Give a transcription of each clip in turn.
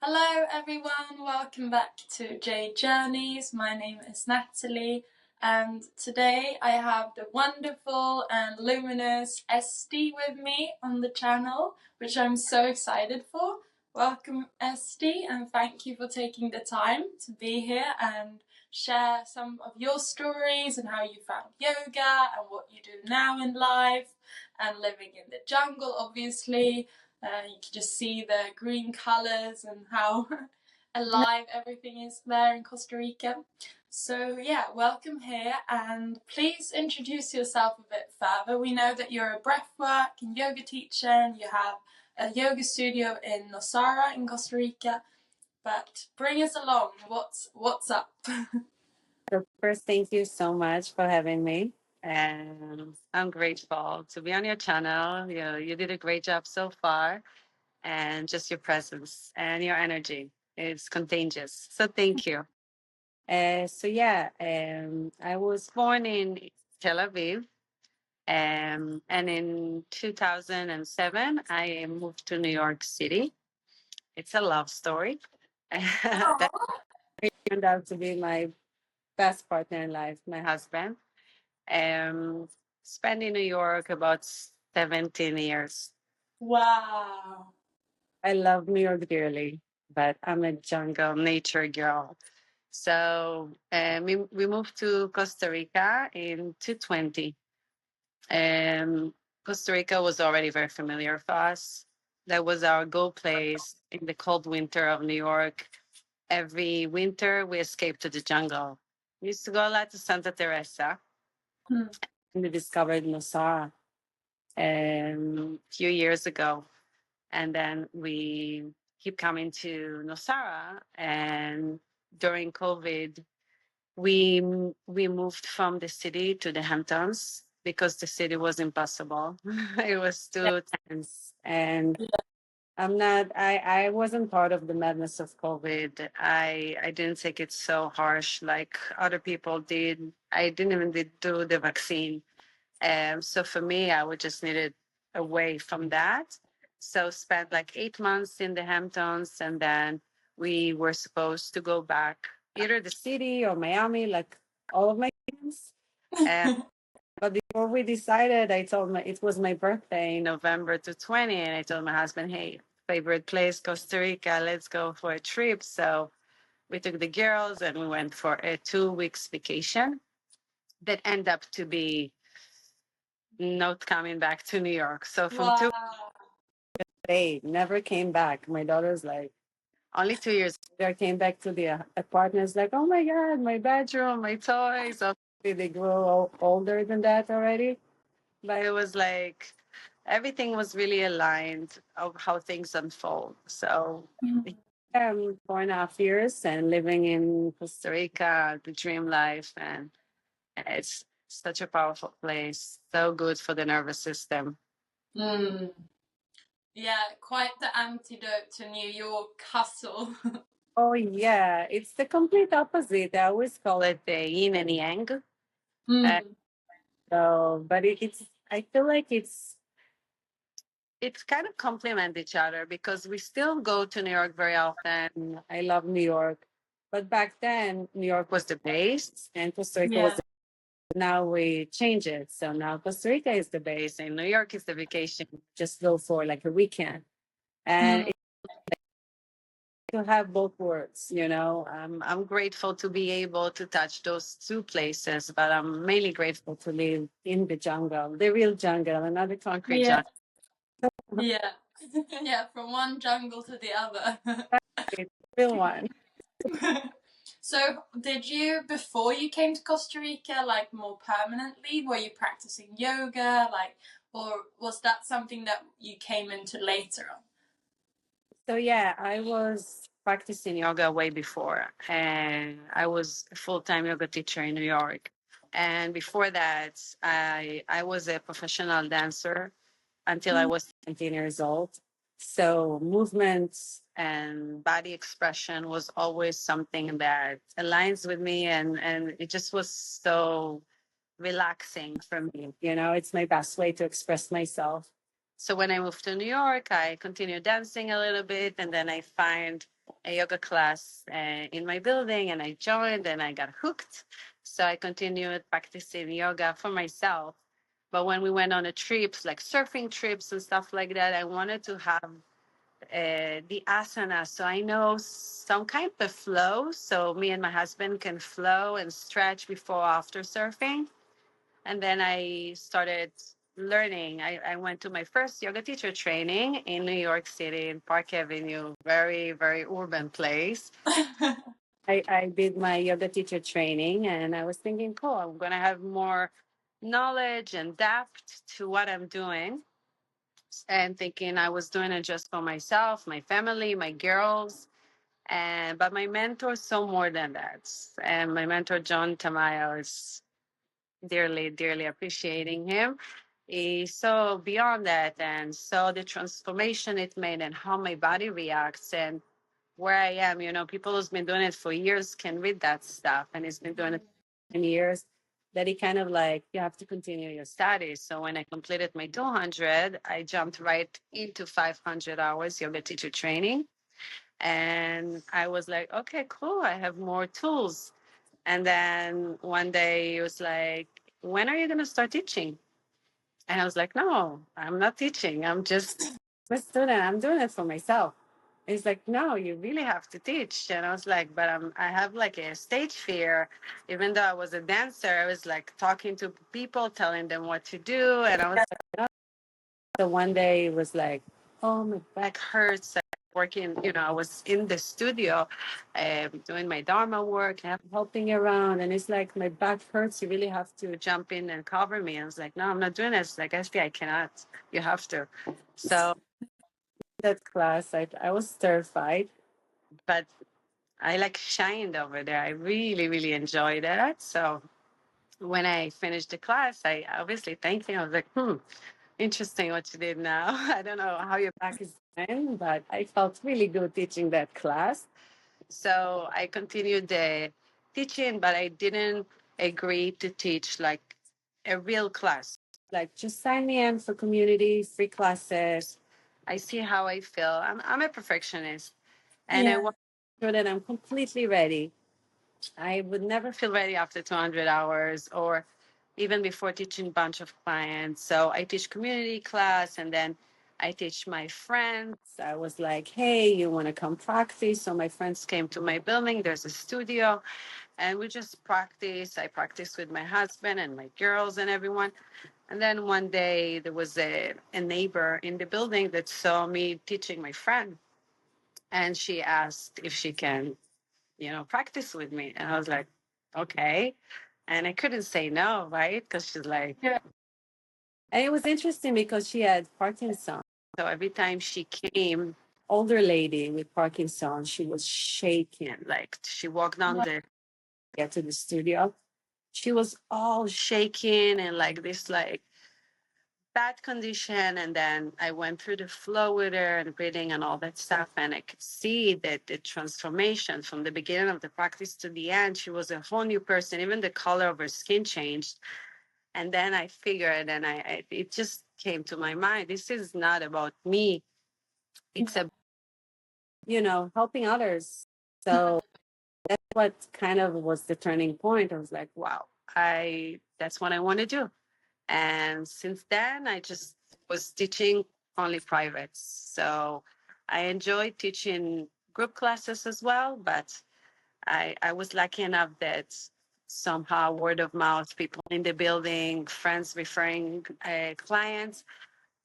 Hello everyone, welcome back to J Journeys. My name is Natalie and today I have the wonderful and luminous Esti with me on the channel, which I'm so excited for. Welcome Esti, and thank you for taking the time to be here and share some of your stories and how you found yoga and what you do now in life and living in the jungle, obviously. You can just see the green colours and how alive everything is there in Costa Rica. So yeah, welcome here, and please introduce yourself a bit further. We know that you're a breathwork and yoga teacher and you have a yoga studio in Nosara in Costa Rica, but bring us along. What's up? So first, thank you so much for having me. And I'm grateful to be on your channel. You did a great job so far. And just your presence and your energy is contagious. So thank you. I was born in Tel Aviv. And in 2007, I moved to New York City. It's a love story. That turned out to be my best partner in life, my husband. Spent in New York about 17 years. Wow. I love New York dearly, but I'm a jungle nature girl. So we moved to Costa Rica in 2020. Costa Rica was already very familiar for us. That was our go place in the cold winter of New York. Every winter, we escaped to the jungle. We used to go a lot to Santa Teresa. And we discovered Nosara a few years ago. And then we keep coming to Nosara. And during COVID, we moved from the city to the Hamptons because the city was impossible. It was too tense. And I wasn't part of the madness of COVID. I didn't take it so harsh like other people did. I didn't even do the vaccine. So for me, I would just needed away from that. So spent like 8 months in the Hamptons, and then we were supposed to go back either the city or Miami, like all of my friends. But before we decided, I told my it was my birthday in November 2020, and I told my husband, "Hey, favorite place, Costa Rica. Let's go for a trip." So we took the girls and we went for a 2 weeks vacation that ended up to be not coming back to New York. So from Wow. they never came back. My daughter's like, only 2 years later, came back to the apartment. Like, oh my God, my bedroom, my toys. Obviously, they grew older than that already. But it was like, everything was really aligned of how things unfold. So, 4.5 years and living in Costa Rica, the dream life. And it's such a powerful place. So good for the nervous system. Yeah, quite the antidote to New York hustle. Oh yeah, it's the complete opposite. I always call it the yin and yang. But it's I feel like it's kind of complement each other because we still go to New York very often. I love New York, but back then New York was the base and Costa Rica was. Now we change it, so now Costa Rica is the base and New York is the vacation. Just go for like a weekend, and to have both worlds, I'm grateful to be able to touch those two places, but I'm mainly grateful to live in the jungle, the real jungle, and not the concrete jungle. Yeah. Yeah, from one jungle to the other. The real one. So, did you, before you came to Costa Rica, like more permanently, were you practicing yoga, or was that something that you came into later on? So yeah, I was practicing yoga way before, and I was a full-time yoga teacher in New York. And before that, I was a professional dancer until I was 17 years old. So movements and body expression was always something that aligns with me, and it just was so relaxing for me. It's my best way to express myself. So when I moved to New York, I continued dancing a little bit, and then I find a yoga class in my building, and I joined and I got hooked. So I continued practicing yoga for myself. But when we went on a trips, like surfing trips and stuff like that, I wanted to have the asana. So I know some kind of flow. So me and my husband can flow and stretch before after surfing. And then I started learning. I went to my first yoga teacher training in New York City in Park Avenue, very, very urban place. I did my yoga teacher training and I was thinking, cool, I'm going to have more knowledge and depth to what I'm doing. And thinking I was doing it just for myself, my family, my girls. And but my mentor saw more than that. And my mentor, John Tamayo, is dearly, dearly appreciating him. He saw beyond that and saw the transformation it made and how my body reacts and where I am. You know, people who's been doing it for years can read that stuff, and he's been doing it for years. That he kind of like, you have to continue your studies. So when I completed my 200, I jumped right into 500 hours yoga teacher training. And I was like, okay, cool. I have more tools. And then one day he was like, when are you going to start teaching? And I was like, no, I'm not teaching. I'm just a student. I'm doing it for myself. And he's like, no, you really have to teach. And I was like, but I have like a stage fear. Even though I was a dancer, I was like talking to people, telling them what to do. And I was like, so one day it was like, oh, my back hurts. I'm working, you know, I was in the studio doing my Dharma work, helping around. And it's like, my back hurts. You really have to jump in and cover me. I was like, no, I'm not doing this. Like, Esti, I cannot. You have to. So that class, I was terrified, but I like shined over there. I really, really enjoyed it. So when I finished the class, I obviously thanked him. I was like, interesting what you did now. I don't know how your back is doing, but I felt really good teaching that class. So I continued the teaching, but I didn't agree to teach like a real class. Like, just sign me in for community, free classes. I see how I feel. I'm a perfectionist, and I Yeah. want to make sure that I'm completely ready. I would never feel ready after 200 hours or even before teaching a bunch of clients. So I teach community class and then I teach my friends. I was like, hey, you want to come practice? So my friends came to my building. There's a studio and we just practice. I practice with my husband and my girls and everyone. And then one day there was a neighbor in the building that saw me teaching my friend. And she asked if she can, practice with me. And I was like, okay. And I couldn't say no, right? Because she's like, Yeah. and it was interesting because she had Parkinson's. So every time she came, older lady with Parkinson's, she was shaking. Like she walked down the get to the studio. She was all shaking and like this like bad condition. And then I went through the flow with her and breathing and all that stuff. And I could see that the transformation from the beginning of the practice to the end, she was a whole new person. Even the color of her skin changed. And then I figured, and it just came to my mind, this is not about me. It's about, helping others. So that's what kind of was the turning point. I was like, wow, that's what I want to do. And since then, I just was teaching only privates. So I enjoyed teaching group classes as well, but I was lucky enough that somehow word of mouth, people in the building, friends referring clients.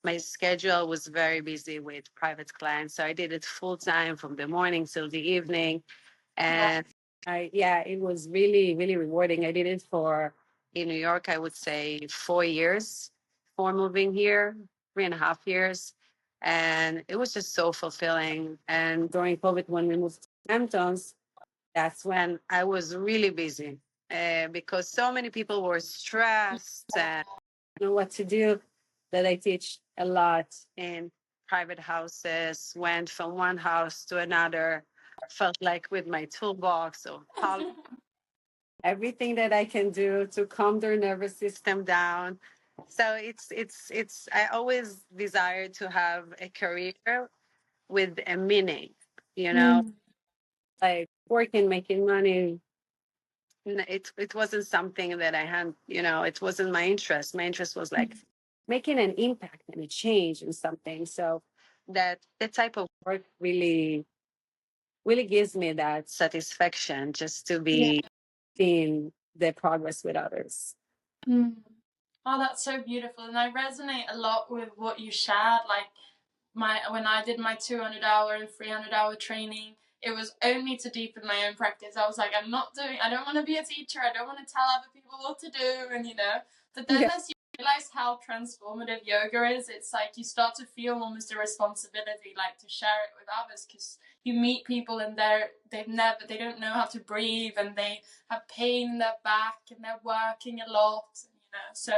My schedule was very busy with private clients. So I did it full time from the morning till the evening. And it was really, really rewarding. I did it for, in New York, I would say 4 years before moving here, 3.5 years. And it was just so fulfilling. And during COVID, when we moved to Hamptons, that's when I was really busy because so many people were stressed and know what to do, that I teach a lot in private houses, went from one house to another, felt like with my toolbox of everything that I can do to calm their nervous system down. So it's I always desired to have a career with a meaning, you know, Mm. like working, making money. It wasn't something that I had, it wasn't my interest. My interest was like making an impact and a change in something. So that type of work really, really gives me that satisfaction just to Yeah. be seeing the progress with others. Mm. Oh, that's so beautiful, and I resonate a lot with what you shared. Like when I did my 200-hour and 300-hour training, it was only to deepen my own practice. I was like, I don't want to be a teacher. I don't want to tell other people what to do, and But then as you realize how transformative yoga is, it's like you start to feel almost a responsibility, like to share it with others, because you meet people and they don't know how to breathe, and they have pain in their back, and they're working a lot, So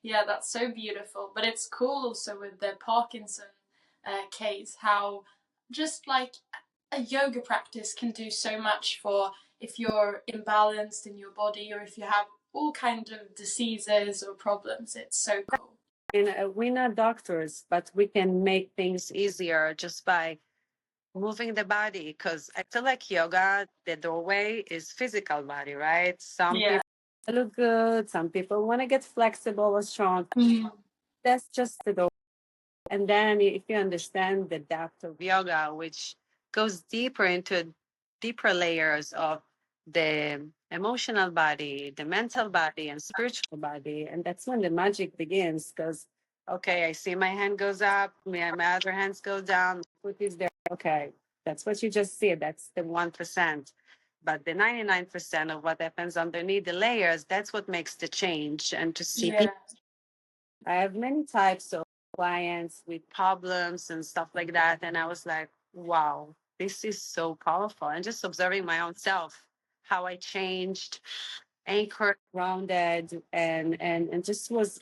yeah, that's so beautiful. But it's cool also with the Parkinson case, how just like a yoga practice can do so much for if you're imbalanced in your body, or if you have all kinds of diseases or problems. It's so cool. And we're not doctors, but we can make things easier just by moving the body. Because I feel like yoga, the doorway is physical body, right? Some people look good, some people want to get flexible or strong. That's just the door. And then if you understand the depth of yoga, which goes deeper into deeper layers of the emotional body, the mental body, and spiritual body, and that's when the magic begins. Because okay, I see my hand goes up, my other hands go down, my foot is there. Okay, that's what you just see. That's the 1%. But the 99% of what happens underneath the layers, that's what makes the change. And to see people, I have many types of clients with problems and stuff like that. And I was like, wow, this is so powerful. And just observing my own self, how I changed, anchored, grounded, and just was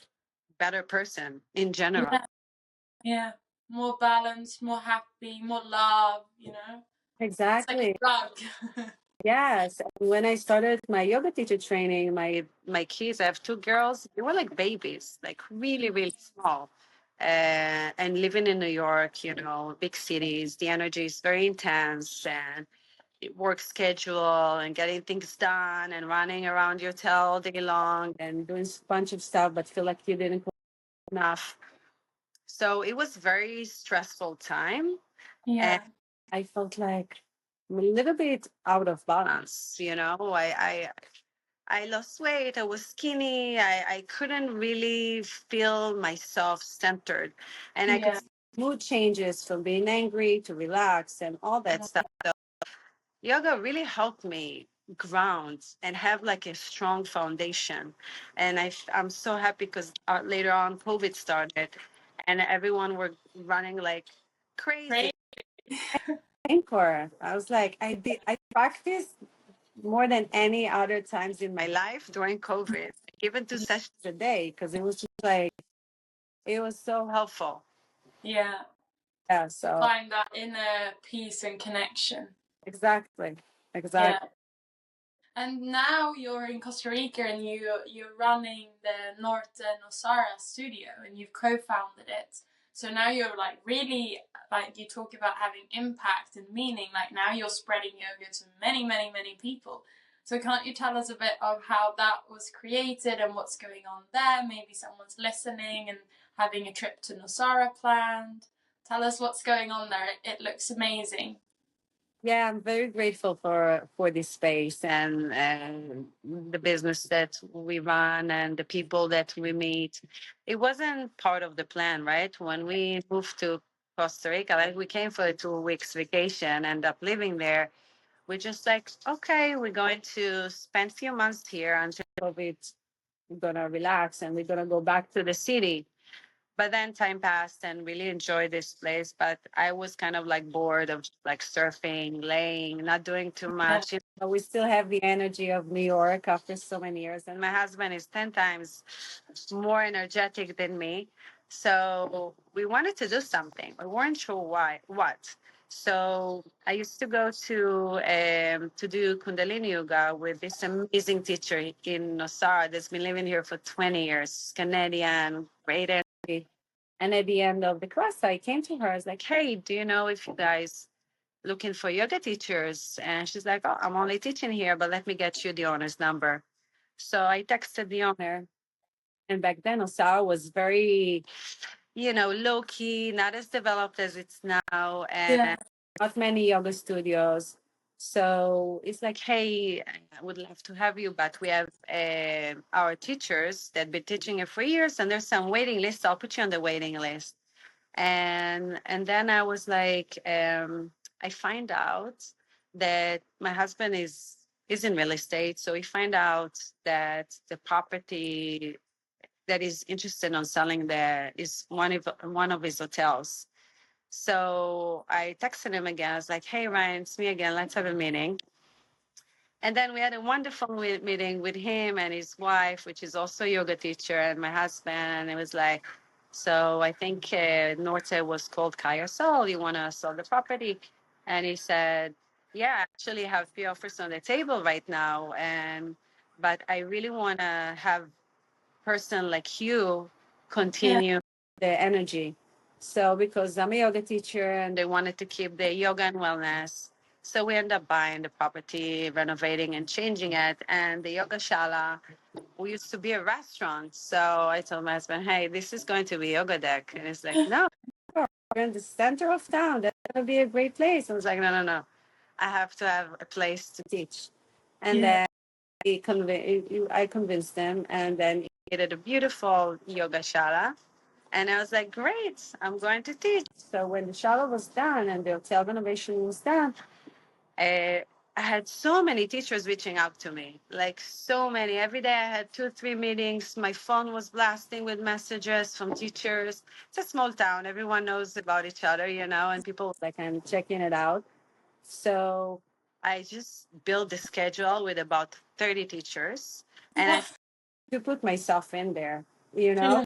better person in general. Yeah. More balanced, more happy, more love, Exactly. It's like a drug. Yes. And when I started my yoga teacher training, my kids, I have two girls, they were like babies, like really, really small. And living in New York, big cities, the energy is very intense, and work schedule and getting things done and running around your tail all day long and doing a bunch of stuff, but feel like you didn't put enough. So it was very stressful time. And I felt like I'm a little bit out of balance. I lost weight. I was skinny. I couldn't really feel myself centered. And I could see mood changes from being angry to relax and all that stuff. So yoga really helped me ground and have like a strong foundation. And I'm so happy because later on COVID started and everyone were running like crazy. Anchor. I was like, I practiced more than any other times in my life during COVID, even 2 sessions a day, because it was just like, it was so helpful. Yeah. Yeah. So Find that inner peace and connection. exactly. Yeah. And now you're in Costa Rica, and you're running the Norte Nosara studio, and you've co-founded it. So now you're like really, like, you talk about having impact and meaning. Like now you're spreading yoga to many, many, many people. So can't you tell us a bit of how that was created and what's going on there? Maybe someone's listening and having a trip to Nosara planned. Tell us what's going on there. It looks amazing. Yeah, I'm very grateful for this space and the business that we run and the people that we meet. It wasn't part of the plan, right? When we moved to Costa Rica, like we came for a 2 weeks vacation, end up living there. We're just like, okay, we're going to spend a few months here until COVID. We're gonna relax and we're gonna go back to the city. But then time passed and really enjoyed this place. But I was kind of like bored of like surfing, laying, not doing too much. We still have the energy of New York after so many years. And my husband is 10 times more energetic than me. So we wanted to do something. We weren't sure what. So I used to go to do Kundalini yoga with this amazing teacher in Nosara that's been living here for 20 years, Canadian, great energy. And at the end of the class, I came to her. I was like, "Hey, do you know if you guys looking for yoga teachers. And she's like, oh, I'm only teaching here, but let me get you the owner's number. So I texted the owner. And back then, Nosara was very, low key, not as developed as it's now, and not many yoga studios. So it's like, hey, I would love to have you, but we have our teachers that been teaching it for years, and there's some waiting list. I'll put you on the waiting list. And then I was like, I find out that my husband is in real estate, so we find out that the property that is interested on selling there is one of his hotels. So I texted him again. I was like, "Hey Ryan, it's me again. Let's have a meeting." And then we had a wonderful meeting with him and his wife, which is also a yoga teacher, and my husband. And it was like, so I think Norte was called Kaya Soul. You want to sell the property? And he said, yeah, I actually have few offers on the table right now, but I really want to have person like you continue the energy. So because I'm a yoga teacher and they wanted to keep the yoga and wellness. So we end up buying the property, renovating and changing it. And the yoga shala, we used to be a restaurant. So I told my husband, hey, this is going to be yoga deck. And he's like, no, we're in the center of town. That's going to be a great place. I was like, no, no, no. I have to have a place to teach. And then I convinced them, and then he did a beautiful yoga shala. And I was like, great, I'm going to teach. So when the shala was done and the hotel renovation was done, I had so many teachers reaching out to me, like so many. Every day I had 2 or 3 meetings. My phone was blasting with messages from teachers. It's a small town. Everyone knows about each other, and people were like, I'm checking it out. So I just built a schedule with about 30 teachers, and I to put myself in there, I was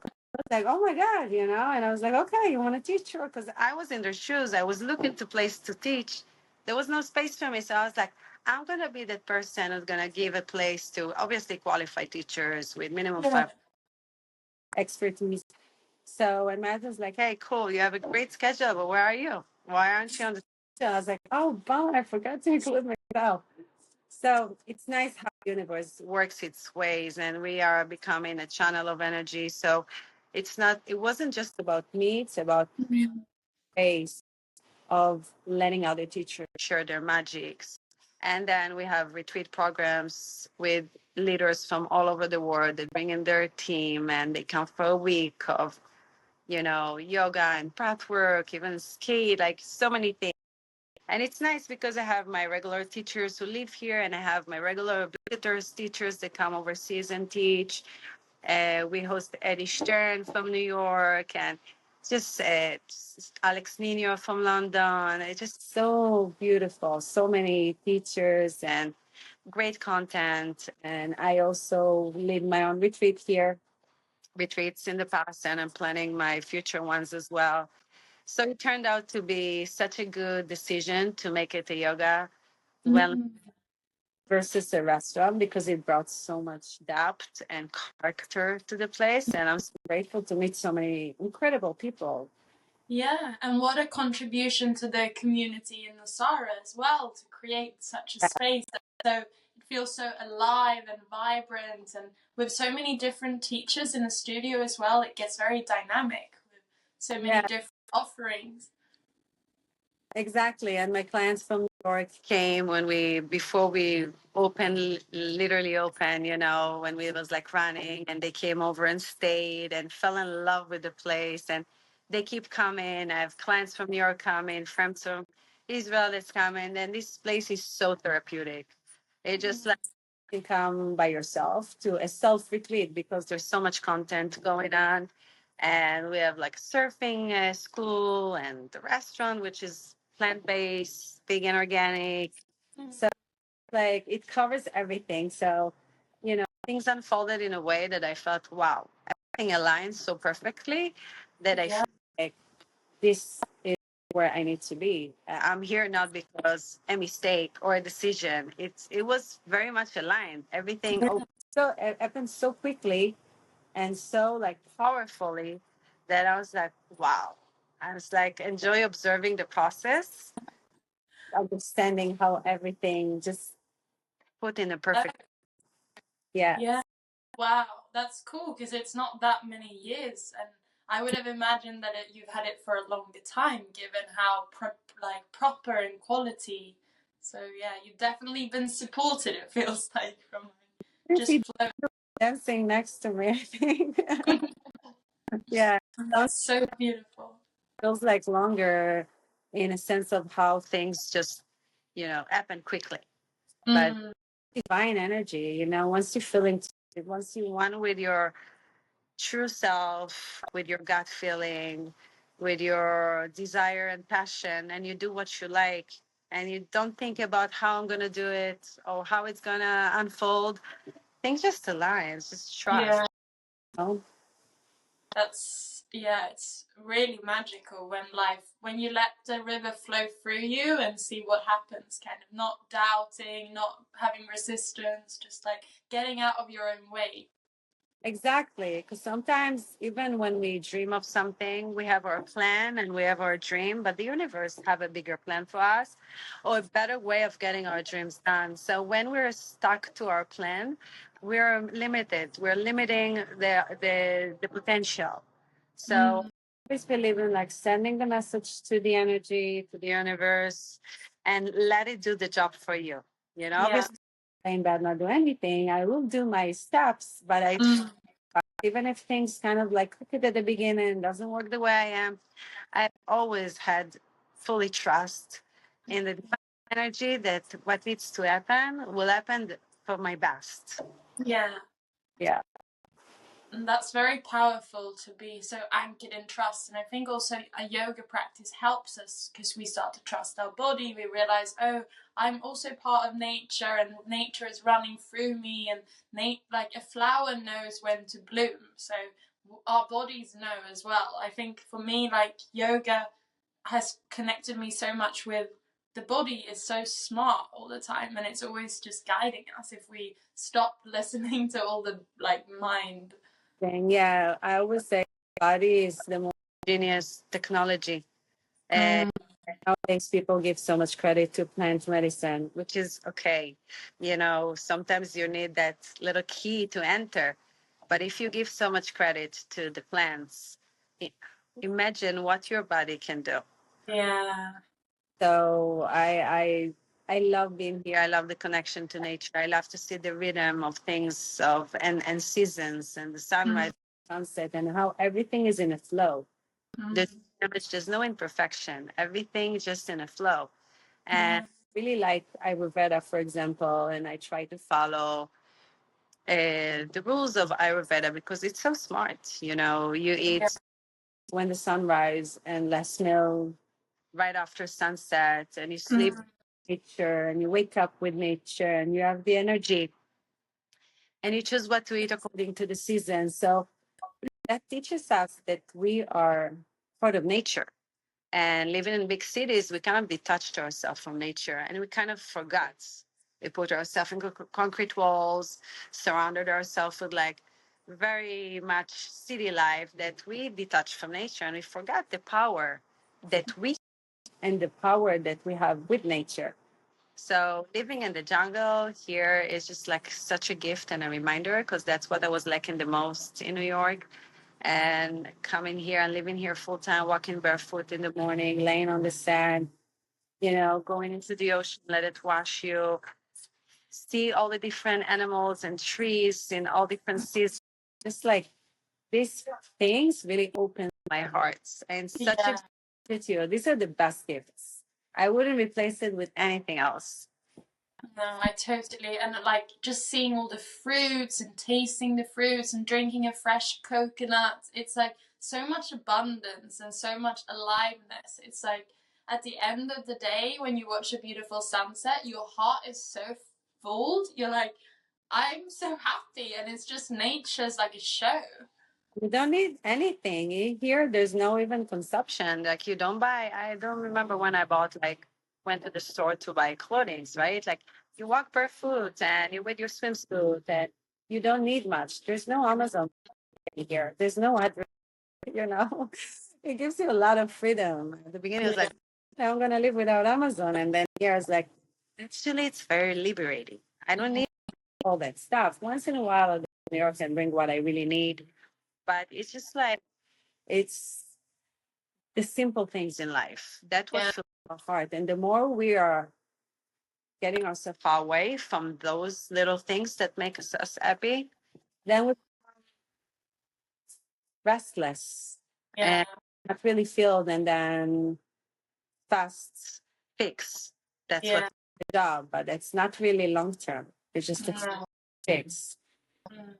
like, oh my God, and I was like, okay, you want to teach her? Because I was in their shoes. I was looking to place to teach. There was no space for me. So I was like, I'm going to be that person who's going to give a place to obviously qualified teachers with minimum 5 expertise. So, and Matt was like, hey, cool, you have a great schedule, but where are you? Why aren't you on the schedule? I was like, oh, bummer, I forgot to include myself. So it's nice how the universe works its ways, and we are becoming a channel of energy. So it wasn't just about me, it's about ways of letting other teachers share their magics. And then we have retreat programs with leaders from all over the world that bring in their team and they come for a week of, yoga and breath work, even skate, like so many things. And it's nice because I have my regular teachers who live here and I have my regular visitors teachers that come overseas and teach. We host Eddie Stern from New York and just Alex Nino from London. It's just so beautiful. So many teachers and great content. And I also lead my own retreats in the past, and I'm planning my future ones as well. So it turned out to be such a good decision to make it a yoga well versus a restaurant because it brought so much depth and character to the place. And I'm so grateful to meet so many incredible people. Yeah, and what a contribution to the community in Nosara as well to create such a space so it feels so alive and vibrant, and with so many different teachers in the studio as well, it gets very dynamic with so many different offerings. Exactly. And my clients from New York came before we literally open, when we was like running, and they came over and stayed and fell in love with the place. And they keep coming. I have clients from New York coming, friends from Israel that's coming. And this place is so therapeutic. It just like you can come by yourself to a self retreat because there's so much content going on. And we have like surfing school and the restaurant, which is plant-based, vegan, organic. So like it covers everything. So, things unfolded in a way that I felt, wow, everything aligns so perfectly that I feel like this is where I need to be. I'm here not because a mistake or a decision. It was very much aligned. Everything it happened so quickly and so like powerfully that I was like, wow. I was like, enjoy observing the process. understanding how everything just put in a perfect. Yeah. Wow, that's cool because it's not that many years, and I would have imagined that you've had it for a longer time, given how proper and quality. So yeah, you've definitely been supported. It feels like from just flow. Dancing next to me, I think. Yeah, That's so beautiful. Feels like longer in a sense of how things just happen quickly. But divine energy, once you feel into it, once you one with your true self, with your gut feeling, with your desire and passion, and you do what you like, and you don't think about how I'm gonna do it or how it's gonna unfold. Things just align. It's just trust. Yeah. It's really magical when you let the river flow through you and see what happens, kind of not doubting, not having resistance, just like getting out of your own way. Exactly, because sometimes even when we dream of something, we have our plan and we have our dream, but the universe have a bigger plan for us or a better way of getting our dreams done. So when we're stuck to our plan, we're limited. We're limiting the potential. So I always believe in like sending the message to the energy, to the universe, and let it do the job for you. Obviously saying bad, not do anything. I will do my steps, but even if things kind of like click at the beginning, doesn't work the way I am, I've always had fully trust in the divine energy that what needs to happen will happen for my best. Yeah. And that's very powerful to be so anchored in trust. And I think also a yoga practice helps us because we start to trust our body. We realize, oh, I'm also part of nature and nature is running through me. And like a flower knows when to bloom. So our bodies know as well. I think for me, like yoga has connected me so much with the body is so smart all the time and it's always just guiding us if we stop listening to all the mind. Yeah, I always say body is the most genius technology. And nowadays people give so much credit to plant medicine, which is okay. Sometimes you need that little key to enter. But if you give so much credit to the plants, imagine what your body can do. Yeah. So I love being here. I love the connection to nature. I love to see the rhythm of things and seasons and the sunrise, sunset, and how everything is in a flow. There's no imperfection. Everything is just in a flow. And really like Ayurveda, for example, and I try to follow the rules of Ayurveda because it's so smart. You eat when the sun rises and less meal right after sunset, and you sleep with nature, and you wake up with nature, and you have the energy, and you choose what to eat according to the season. So that teaches us that we are part of nature. And living in big cities, we kind of detached ourselves from nature and we kind of forgot. We put ourselves in concrete walls, surrounded ourselves with like very much city life that we detached from nature and we forgot the power that we and the power that we have with nature. So living in the jungle here is just like such a gift and a reminder because that's what I was lacking the most in New York. And coming here and living here full time, walking barefoot in the morning, laying on the sand, going into the ocean, let it wash you, see all the different animals and trees in all different seasons. Just like these things really open my heart and such a gratitude. These are the best gifts. I wouldn't replace it with anything else. No, I totally, and like just seeing all the fruits and tasting the fruits and drinking a fresh coconut, it's like so much abundance and so much aliveness. It's like at the end of the day, when you watch a beautiful sunset, your heart is so full. You're like, I'm so happy, and it's just nature's like a show. You don't need anything. Here, there's no even consumption. Like you don't buy, I don't remember when I went to the store to buy clothing, right? Like you walk barefoot and you wear your swimsuit and you don't need much. There's no Amazon here. There's no address, It gives you a lot of freedom. At the beginning, it was like, I'm going to live without Amazon. And then years, like, actually, it's very liberating. I don't need all that stuff. Once in a while, I'll go to New York and bring what I really need. But it's just like, it's the simple things in life. That's what Yeah. fills our heart. And the more we are getting ourselves far away from those little things that make us happy, then we're restless Yeah. and not really filled, and then fast fix. That's Yeah. what the job, but it's not really long term. It's just a No. fix. Mm.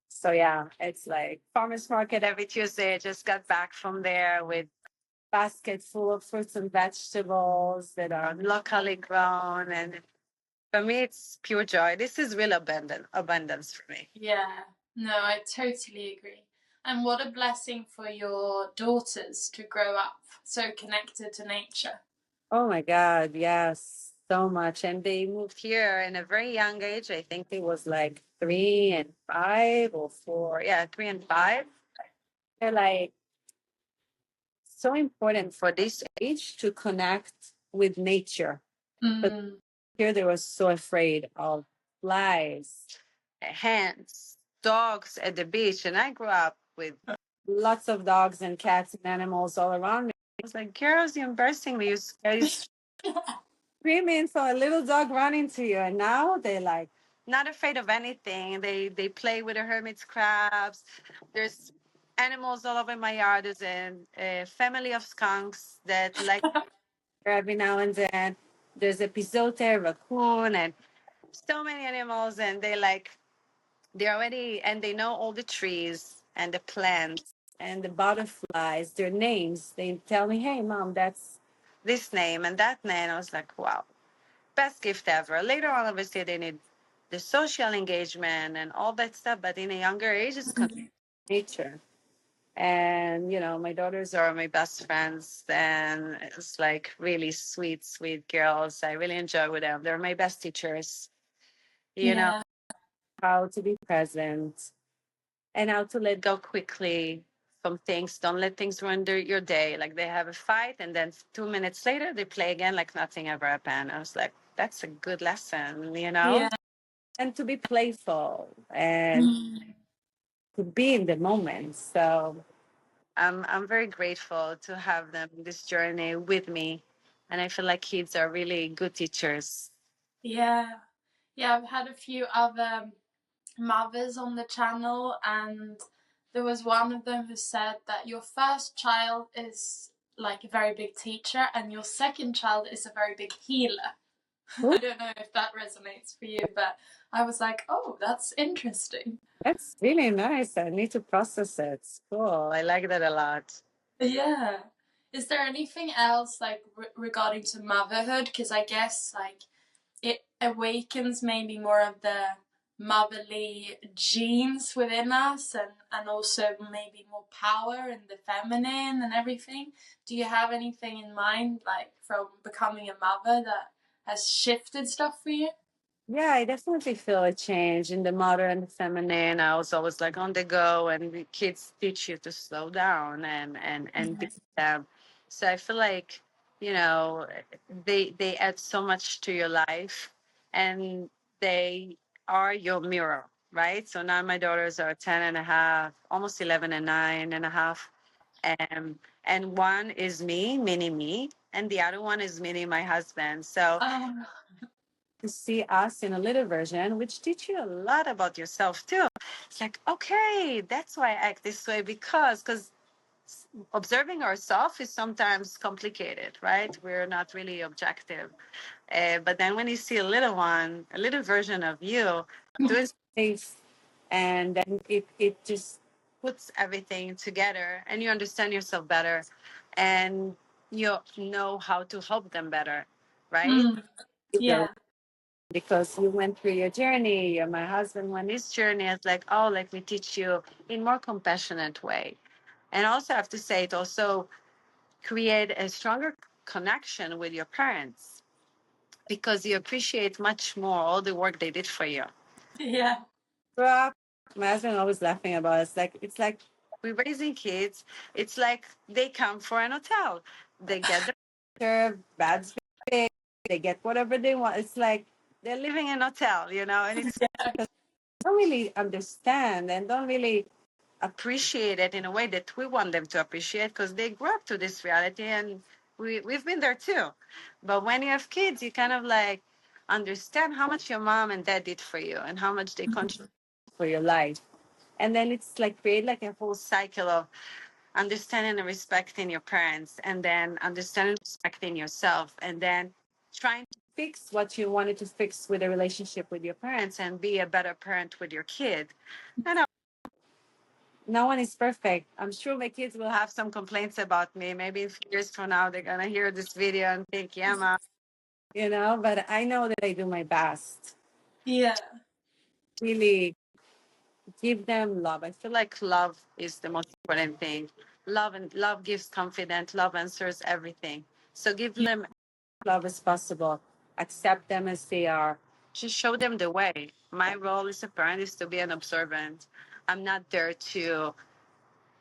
So yeah, it's like farmers market every Tuesday. I just got back from there with basket full of fruits and vegetables that are locally grown, and for me, it's pure joy. This is real abundance for me. Yeah. No, I totally agree. And what a blessing for your daughters to grow up so connected to nature. Oh my God, yes, so much. And they moved here in a very young age. I think it was like 3 and 5 or 4. Yeah, 3 and 5. They're like so important for this age to connect with nature. But Mm. here they were so afraid of flies, hens, dogs at the beach. And I grew up with lots of dogs and cats and animals all around me. I was like, girls, you're embarrassing me. You're screaming for a little dog running to you. And now they're like not afraid of anything. They play with the hermit's crabs. There's animals all over my yard. There's a family of skunks that like every now and then. There's a pisote, raccoon, and so many animals. And they already, and they know all the trees and the plants and the butterflies, their names. They tell me, hey, mom, that's this name and that name. I was like, wow, best gift ever. Later on, obviously, they need the social engagement and all that stuff, but in a younger age, it's nature. And, my daughters are my best friends, and it's like really sweet, sweet girls. I really enjoy with them. They're my best teachers, Yeah. how to be present and how to let go quickly from things. Don't let things ruin your day. Like they have a fight, and then 2 minutes later, they play again like nothing ever happened. I was like, that's a good lesson. Yeah. And to be playful and Mm. to be in the moment. So I'm very grateful to have them in this journey with me. And I feel like kids are really good teachers. Yeah. Yeah, I've had a few other mothers on the channel, and there was one of them who said that your first child is like a very big teacher, and your second child is a very big healer. I don't know if that resonates for you, but I was like, oh, that's interesting. That's really nice. I need to process it. It's cool. I like that a lot. Yeah. Is there anything else like regarding to motherhood? Because I guess like it awakens maybe more of the motherly genes within us, and also maybe more power in the feminine and everything. Do you have anything in mind like from becoming a mother that has shifted stuff for you? Yeah, I definitely feel a change in the modern and feminine. I was always like on the go, and the kids teach you to slow down and be them. So I feel like they add so much to your life, and they are your mirror, right? So now my daughters are 10 and a half, almost 11 and 9 and a half, and one is me, mini me, and the other one is mini my husband. So Um, to see us in a little version, which teach you a lot about yourself too. It's like, okay, that's why I act this way because observing ourselves is sometimes complicated, right? We're not really objective. But then when you see a little one, a little version of you doing things, and then it just puts everything together, and you understand yourself better, and you know how to help them better, right? mm, Either yeah, because you went through your journey, or my husband went his journey. It's like, oh, let me teach you in more compassionate way. And also I have to say it also create a stronger connection with your parents, because you appreciate much more all the work they did for you. yeah, Well, my husband always laughing about it. It's like we're raising kids. It's like they come for an hotel. They get the beds big, they get whatever they want. It's like they're living in a hotel, and it's don't really understand and don't really appreciate it in a way that we want them to appreciate because they grew up to this reality and we've been there too. But when you have kids, you kind of like understand how much your mom and dad did for you and how much they contribute for your life. And then it's like create like a whole cycle of understanding and respecting your parents and then understanding and respecting yourself and then trying to fix what you wanted to fix with a relationship with your parents and be a better parent with your kid. I know no one is perfect. I'm sure my kids will have some complaints about me. Maybe a few years from now, they're going to hear this video and think, yeah, ma, but I know that I do my best. Yeah. Really give them love. I feel like love is the most important thing. Love gives confidence. Love answers everything. So give them love as possible. Accept them as they are. Just show them the way. My role as a parent is to be an observant. I'm not there to.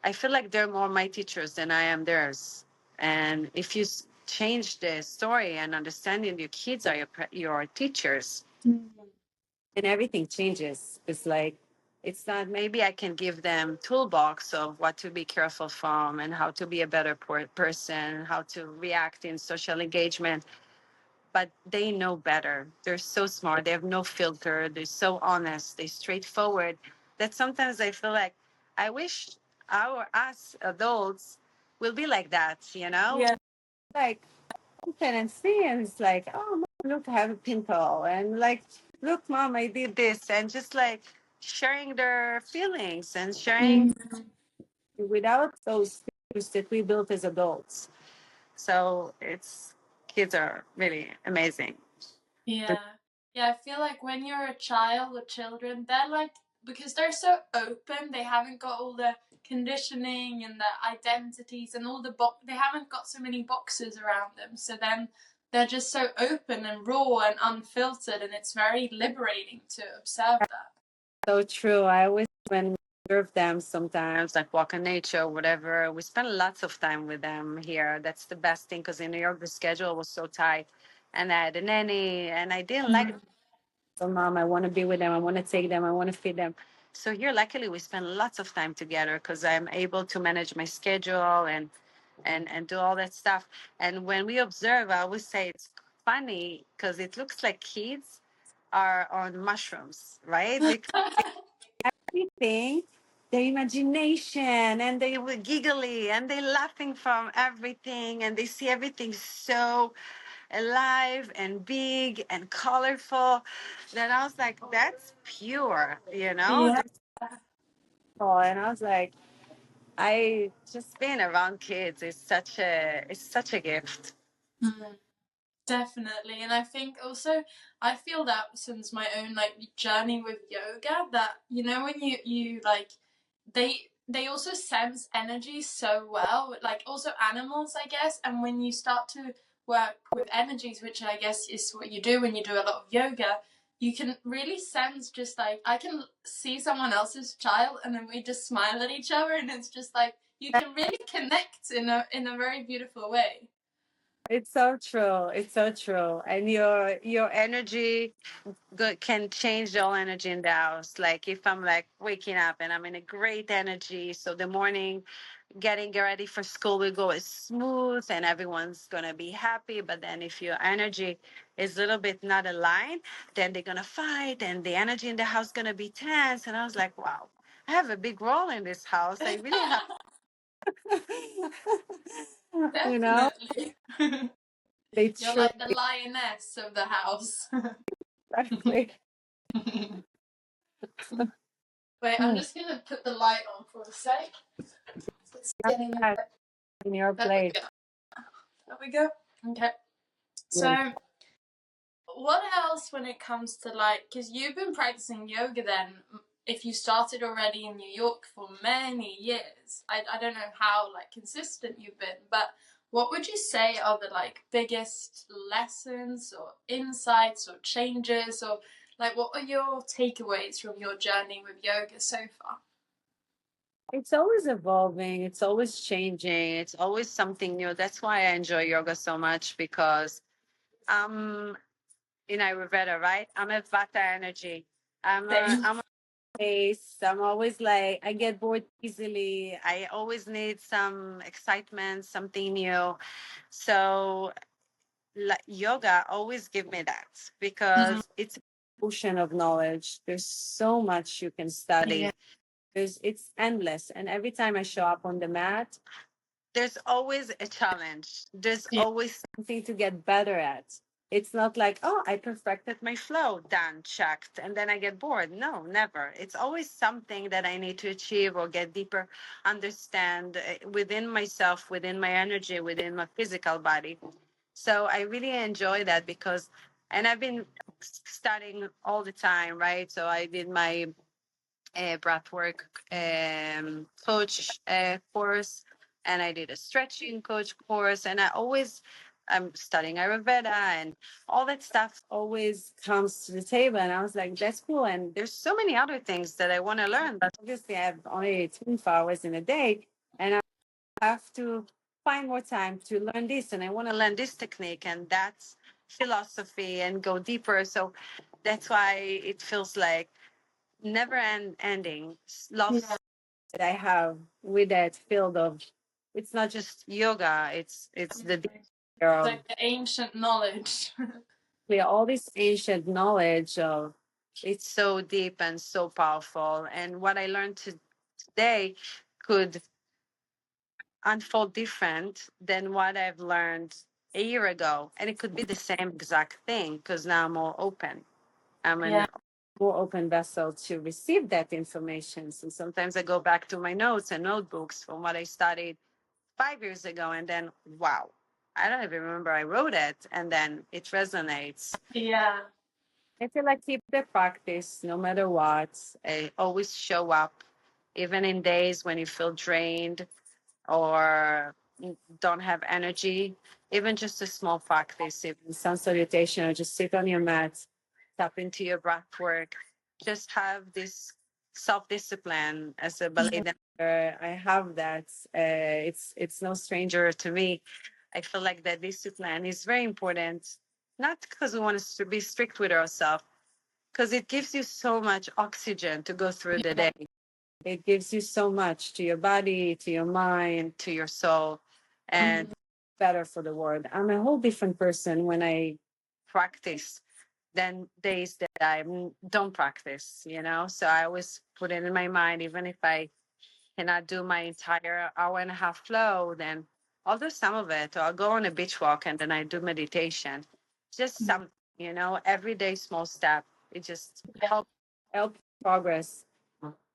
I feel like they're more my teachers than I am theirs. And if you change the story and understanding your kids are your teachers, and everything changes. It's like it's not maybe I can give them toolbox of what to be careful from and how to be a better person, how to react in social engagement, but they know better. They're so smart. They have no filter. They're so honest. They're straightforward that sometimes I feel like I wish us adults will be like that, Yeah. like open and see, and it's like, oh, mom, look, I have a pimple, and like, look, mom, I did this, and just like sharing their feelings and sharing without those fears that we built as adults. So it's kids are really amazing. Yeah. Yeah, I feel like when you're a child or children, they're like, because they're so open, they haven't got all the conditioning and the identities and all the they haven't got so many boxes around them. So then they're just so open and raw and unfiltered, and it's very liberating to observe that. So true. I always when we observe them sometimes, like walk in nature or whatever. We spend lots of time with them here. That's the best thing because in New York the schedule was so tight, and I had a nanny, and I didn't like. So, mom, I want to be with them. I want to take them. I want to feed them. So here, luckily, we spend lots of time together because I'm able to manage my schedule and do all that stuff. And when we observe, I always say it's funny because it looks like kids are on mushrooms, right? Because everything, their imagination, and they were giggly and they laughing from everything, and they see everything so alive and big and colorful. Then I was like, that's pure, Yeah. That's cool. And I was like, I just being around kids is such a gift. Mm. Definitely, and I think also I feel that since my own like journey with yoga, that when you like they also sense energy so well, like also animals, I guess, and when you start to work with energies, which I guess is what you do when you do a lot of yoga, you can really sense, just like I can see someone else's child and then we just smile at each other, and it's just like you can really connect in a very beautiful way. It's so true. It's so true. And your energy can change the whole energy in the house. Like if I'm like waking up and I'm in a great energy, so the morning getting ready for school will go as smooth and everyone's gonna be happy. But then if your energy is a little bit not aligned, then they're gonna fight and the energy in the house gonna be tense. And I was like, wow, I have a big role in this house. I really have you know, Definitely. they You're truly like the lioness of the house. exactly. Wait, I'm just gonna put the light on for a sec. It's getting a bit. In your There we place. go. There we go. Okay. Yes. So, what else when it comes to like, because you've been practicing yoga then, if you started already in New York for many years, I don't know how like consistent you've been, but what would you say are the like biggest lessons or insights or changes, or like what are your takeaways from your journey with yoga so far? It's always evolving, it's always changing, it's always something new. That's why I enjoy yoga so much because in Ayurveda, right? I'm a Vata energy. I'm a ace. I'm always like, I get bored easily. I always need some excitement, something new. So yoga always give me that because it's an ocean of knowledge. There's so much you can study. Yeah. It's endless. And every time I show up on the mat, there's always a challenge. There's Yeah. always something to get better at. It's not like, oh, I perfected my flow, done, checked, and then I get bored. No, never. It's always something that I need to achieve or get deeper, understand within myself, within my energy, within my physical body. So I really enjoy that because, and I've been studying all the time, right? So I did my breathwork coach course, and I did a stretching coach course, and I'm studying Ayurveda, and all that stuff always comes to the table. And I was like, that's cool. And there's so many other things that I want to learn, but obviously I have only 24 hours in a day, and I have to find more time to learn this, and I want to learn this technique and that's philosophy and go deeper. So that's why it feels like never ending love that I have with that field of, it's not just yoga, it's the deep of Like the ancient knowledge. all this ancient knowledge of, it's so deep and so powerful. And what I learned today could unfold different than what I've learned a year ago. And it could be the same exact thing because now I'm more open. I'm Yeah. an more open vessel to receive that information. So sometimes I go back to my notes and notebooks from what I studied 5 years ago, and then wow, I don't even remember I wrote it, and then it resonates. Yeah. I feel like keep the practice no matter what. Always show up, even in days when you feel drained or don't have energy. Even just a small practice, even sun salutation, or just sit on your mat, tap into your breath work. Just have this self-discipline as a ballet dancer. I have that. It's no stranger to me. I feel like that discipline is very important, not because we want us to be strict with ourselves, because it gives you so much oxygen to go through the day. It gives you so much to your body, to your mind, to your soul, and better for the world. I'm a whole different person when I practice than days that I don't practice, you know? So I always put it in my mind, even if I cannot do my entire hour and a half flow, then I'll do some of it, or I'll go on a beach walk and then I do meditation. Just some, you know, everyday small step. It just help progress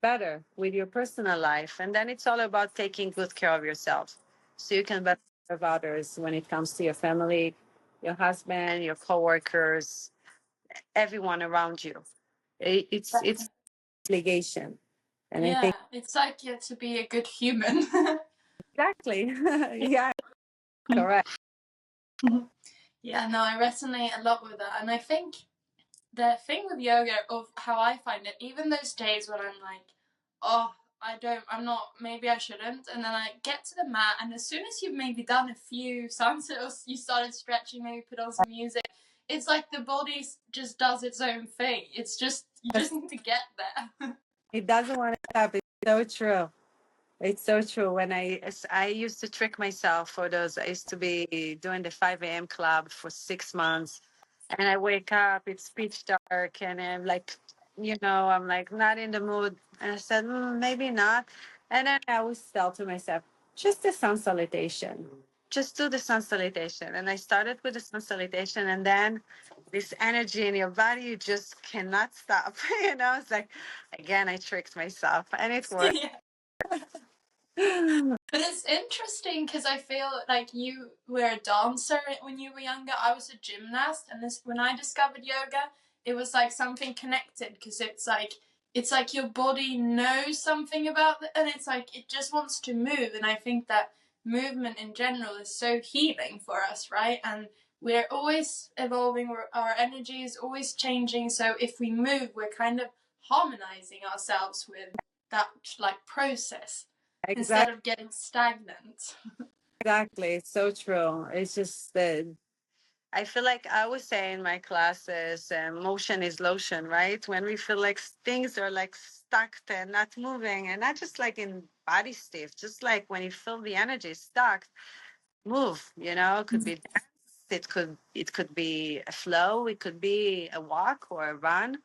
better with your personal life. And then it's all about taking good care of yourself so you can better serve others when it comes to your family, your husband, your coworkers, everyone around you. It's obligation. And I think It's like to be a good human. exactly. Yeah, correct. Yeah, no, I resonate a lot with that. And I think the thing with yoga, of how I find it, even those days when I'm like, oh, I'm not, maybe I shouldn't, and then I get to the mat, and as soon as you've maybe done a few sunsets, you started stretching, maybe put on some music, it's like the body just does its own thing. It's just, you just need to get there. It doesn't want to stop. It's so true. It's so true. When I used to trick myself for those. I used to be doing the 5 a.m. club for 6 months, and I wake up, it's pitch dark, and I'm like, I'm like not in the mood. And I said, maybe not. And then I always tell to myself, just the sun salutation, just do the sun salutation. And I started with the sun salutation, and then this energy in your body, you just cannot stop. It's like, again, I tricked myself, and it worked. But it's interesting because I feel like you were a dancer when you were younger. I was a gymnast, and when I discovered yoga, it was like something connected because it's like your body knows something about it, and it's like it just wants to move. And I think that movement in general is so healing for us, right? And we're always evolving. Our energy is always changing. So if we move, we're kind of harmonizing ourselves with that like process. Exactly. Instead of getting stagnant. Exactly. It's so true. It's just that I feel like I always say in my classes, motion is lotion, right? When we feel like things are like stuck and not moving, and not just like in body stiff, just like when you feel the energy stuck, move. You know, it could be dance, it could be a flow, it could be a walk or a run,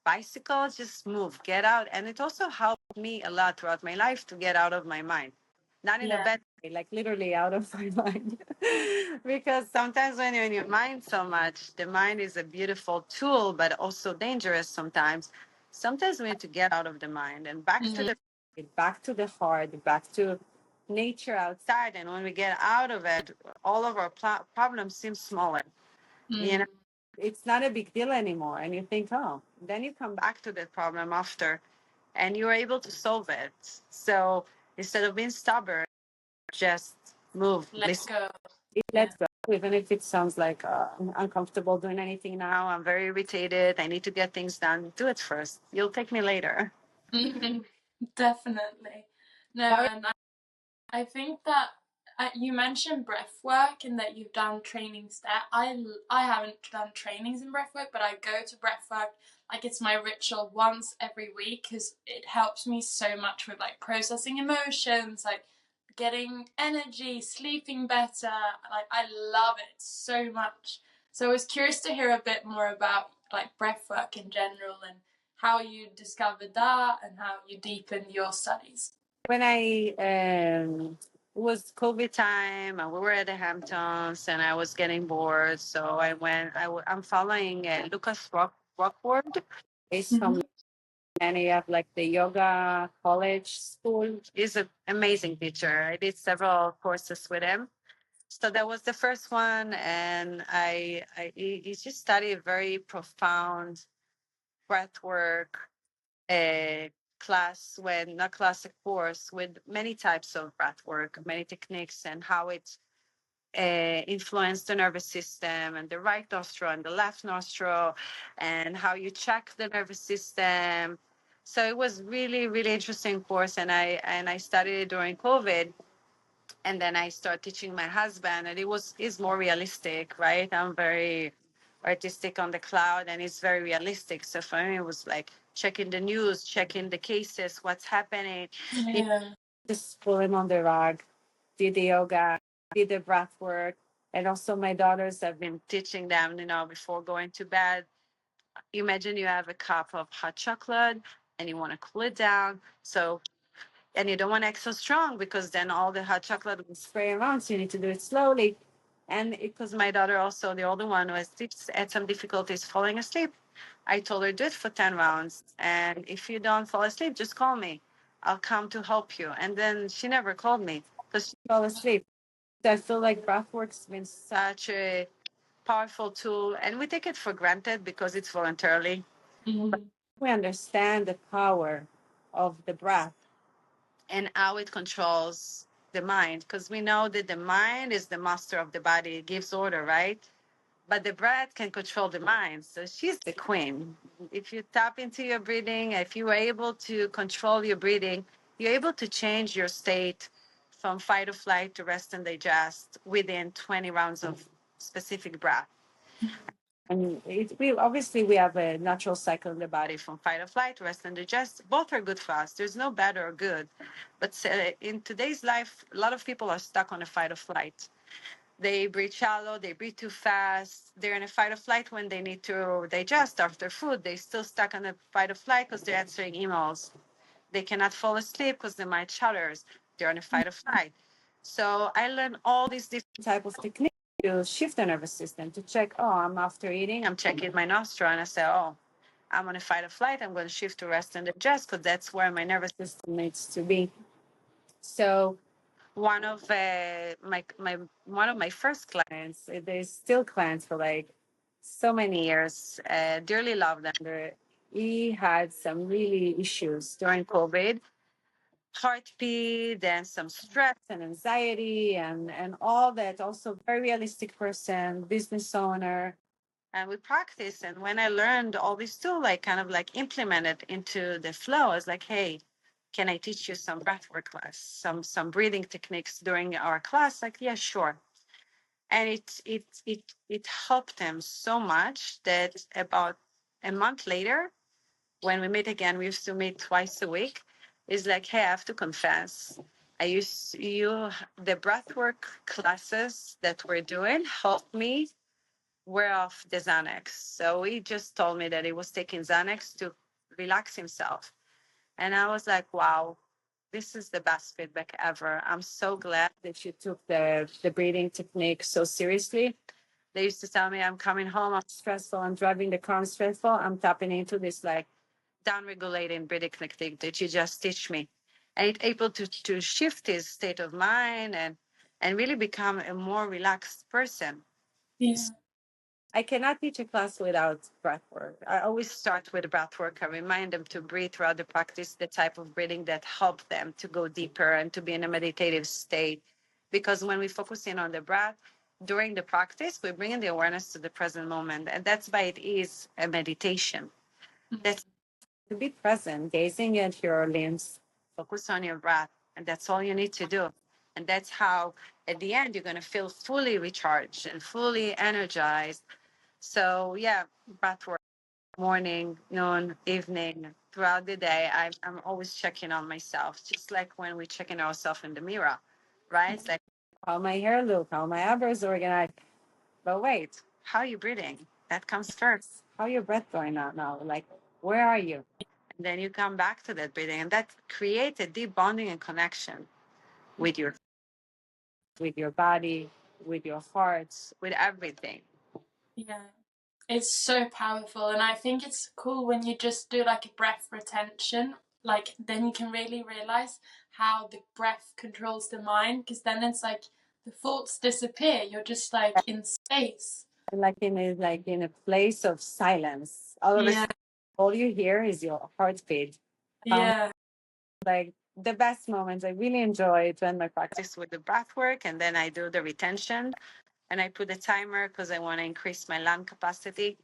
bicycle. Just move, get out, and it also helped me a lot throughout my life to get out of my mind, not in a Yeah. bad way, like literally out of my mind. Because sometimes when you're in your mind so much, the mind is a beautiful tool, but also dangerous sometimes. Sometimes we need to get out of the mind and back to the heart, back to nature outside. And when we get out of it, all of our problems seem smaller. You know, it's not a big deal anymore. And you think, oh, then you come back to the problem after and you're able to solve it. So instead of being stubborn, just move, Let listen, go. let go. Even if it sounds like I'm uncomfortable doing anything now, I'm very irritated, I need to get things done, do it first. You'll take me later. Definitely. No, and I think that you mentioned breath work and that you've done trainings there. I haven't done trainings in breath work, but I go to breath work like it's my ritual once every week because it helps me so much with like processing emotions, like getting energy, sleeping better. Like I love it so much. So I was curious to hear a bit more about like breath work in general and how you discovered that and how you deepened your studies. When I was COVID time and we were at the Hamptons and I was getting bored, so I went. I'm following Lucas Rockford. He's from and he have like the yoga college school. He's an amazing teacher. I did several courses with him. So that was the first one, and he just studied a very profound breath work class when not class, a course with many types of breath work, many techniques, and how it influenced the nervous system and the right nostril and the left nostril, and how you check the nervous system. So it was really, really interesting course, and I studied it during COVID, and then I started teaching my husband, and is more realistic, right? I'm very artistic on the cloud, and it's very realistic. So for me, it was like checking the news, checking the cases, what's happening. Yeah. Just pull him on the rug, did the yoga, did the breath work, and also my daughters, I've been teaching them, before going to bed. Imagine you have a cup of hot chocolate and you want to cool it down. So and you don't want to act so strong because then all the hot chocolate will spray around. So you need to do it slowly. And because my daughter, also the older one, had some difficulties falling asleep, I told her do it for 10 rounds. And if you don't fall asleep, just call me. I'll come to help you. And then she never called me because she fell asleep. So I feel like breathwork's been such a powerful tool, and we take it for granted because it's voluntarily. Mm-hmm. We understand the power of the breath and how it controls the mind, because we know that the mind is the master of the body, it gives order, right? But the breath can control the mind, so she's the queen. If you tap into your breathing, if you are able to control your breathing, you're able to change your state from fight or flight to rest and digest within 20 rounds of specific breath. And we have a natural cycle in the body from fight or flight, rest and digest. Both are good for us. There's no bad or good. But in today's life, a lot of people are stuck on a fight or flight. They breathe shallow, they breathe too fast. They're in a fight or flight when they need to digest after food. They're still stuck on a fight or flight because they're answering emails. They cannot fall asleep because the mind shudders. They're on a fight or flight. So I learned all these different types of techniques to shift the nervous system to check, oh, I'm after eating, I'm checking my nostril, and I say, oh, I'm on a fight or flight, I'm going to shift to rest and digest because that's where my nervous system needs to be. So one of my first clients, they're still clients for like so many years, dearly love them. He had some really issues during COVID, heartbeat and some stress and anxiety and all that. Also very realistic person, business owner. And we practice. And when I learned all these tools, I kind of like implemented into the flow. I was like, hey, can I teach you some breathwork class, some breathing techniques during our class? Like, yeah, sure. And it helped them so much that about a month later, when we meet again, we used to meet twice a week. It's like, hey, I have to confess. The breathwork classes that we're doing helped me wear off the Xanax. So he just told me that he was taking Xanax to relax himself. And I was like, wow, this is the best feedback ever. I'm so glad that you took the breathing technique so seriously. They used to tell me, I'm coming home, I'm stressful, I'm driving the car, I'm stressful. I'm tapping into this like down regulating breathing technique that you just teach me. And it able to shift his state of mind and really become a more relaxed person. Yeah. I cannot teach a class without breath work. I always start with breath work. I remind them to breathe throughout the practice, the type of breathing that helps them to go deeper and to be in a meditative state. Because when we focus in on the breath during the practice, we bring in the awareness to the present moment. And that's why it is a meditation. That's to be present, gazing at your limbs, focus on your breath. And that's all you need to do. And that's how, at the end, you're going to feel fully recharged and fully energized. So yeah, breath work, morning, noon, evening, throughout the day. I'm always checking on myself, just like when we're checking ourselves in the mirror, right? It's like how my hair look, how my eyebrows organized. But wait, how are you breathing? That comes first. How your breath going on now? Like, where are you? And then you come back to that breathing, and that creates a deep bonding and connection with your body, with your heart, with everything. Yeah. It's so powerful, and I think it's cool when you just do like a breath retention. Like, then you can really realize how the breath controls the mind, because then it's like the thoughts disappear. You're just like in space. Like in a place of silence. All of a Yeah, sudden, all you hear is your heartbeat. yeah, Like the best moments, I really enjoy it when I practice with the breath work, and then I do the retention, and I put a timer because I want to increase my lung capacity.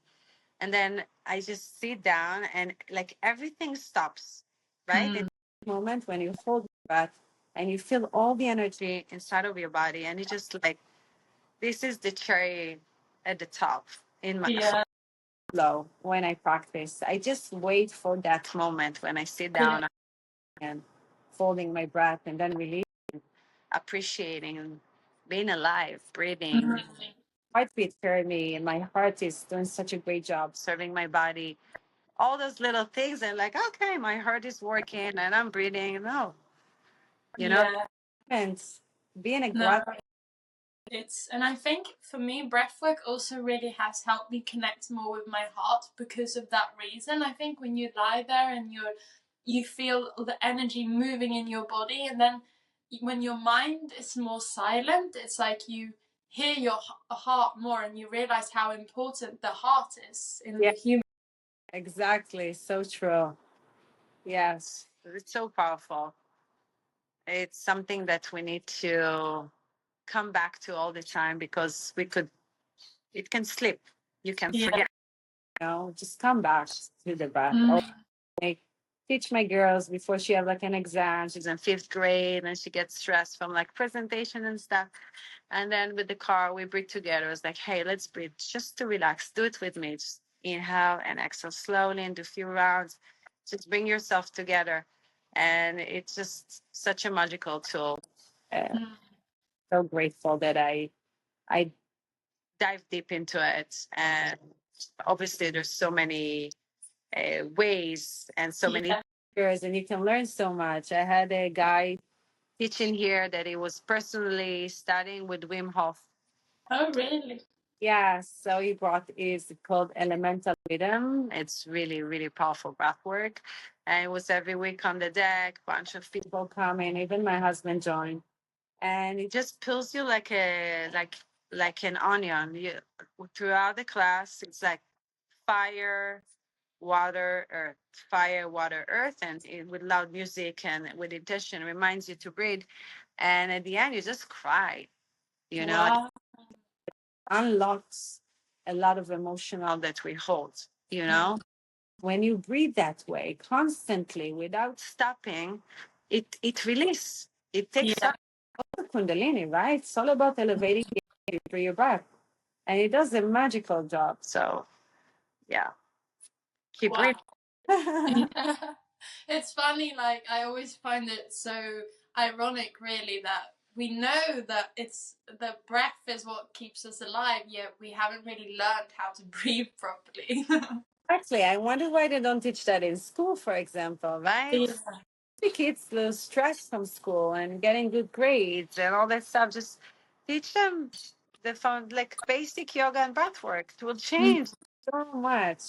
And then I just sit down and like everything stops, right? In the moment when you hold your breath and you feel all the energy inside of your body, and you just like, this is the cherry at the top in my yeah, flow when I practice. I just wait for that moment when I sit yeah. down and folding my breath and then releasing, appreciating being alive, breathing. Heartbeat for me, and my heart is doing such a great job serving my body. All those little things, and like, okay, my heart is working and I'm breathing. No, Yeah. and being a No, gratitude. and I think for me, breathwork also really has helped me connect more with my heart because of that reason. I think when you lie there and you feel the energy moving in your body, and then when your mind is more silent, it's like you hear your heart more, and you realize how important the heart is in the human. Exactly, so true. Yes, it's so powerful. It's something that we need to come back to all the time because it can slip. You can forget. Just come back to the breath. I teach my girls before she have like an exam. She's in fifth grade and she gets stressed from like presentation and stuff. And then with the car, we breathe together. It's like, hey, let's breathe just to relax. Do it with me. Just inhale and exhale slowly and do a few rounds. Just bring yourself together. And it's just such a magical tool. So grateful that I dive deep into it. And obviously, there's so many ways and so many figures, and you can learn so much. I had a guy teaching here that he was personally studying with Wim Hof. Oh, really? Yeah, so he brought is called Elemental Rhythm. It's really, really powerful breath work. And it was every week on the deck, bunch of people coming, even my husband joined. And it just peels you like an onion. Throughout the class, it's like fire, water, earth, fire, water, earth, and with loud music and with intention reminds you to breathe. And at the end, you just cry. Wow. Unlocks a lot of emotional that we hold. When you breathe that way constantly without stopping, it release. It takes up the kundalini, right? It's all about elevating through your breath. And it does a magical job. So, yeah, keep Wow. breathing. It's funny, like, I always find it so ironic, really, that we know that it's the breath is what keeps us alive, yet we haven't really learned how to breathe properly. Actually, I wonder why they don't teach that in school, for example, right? Yeah. The kids lose stress from school and getting good grades and all that stuff. Just teach them the fun, like basic yoga and breath work. It will change so much.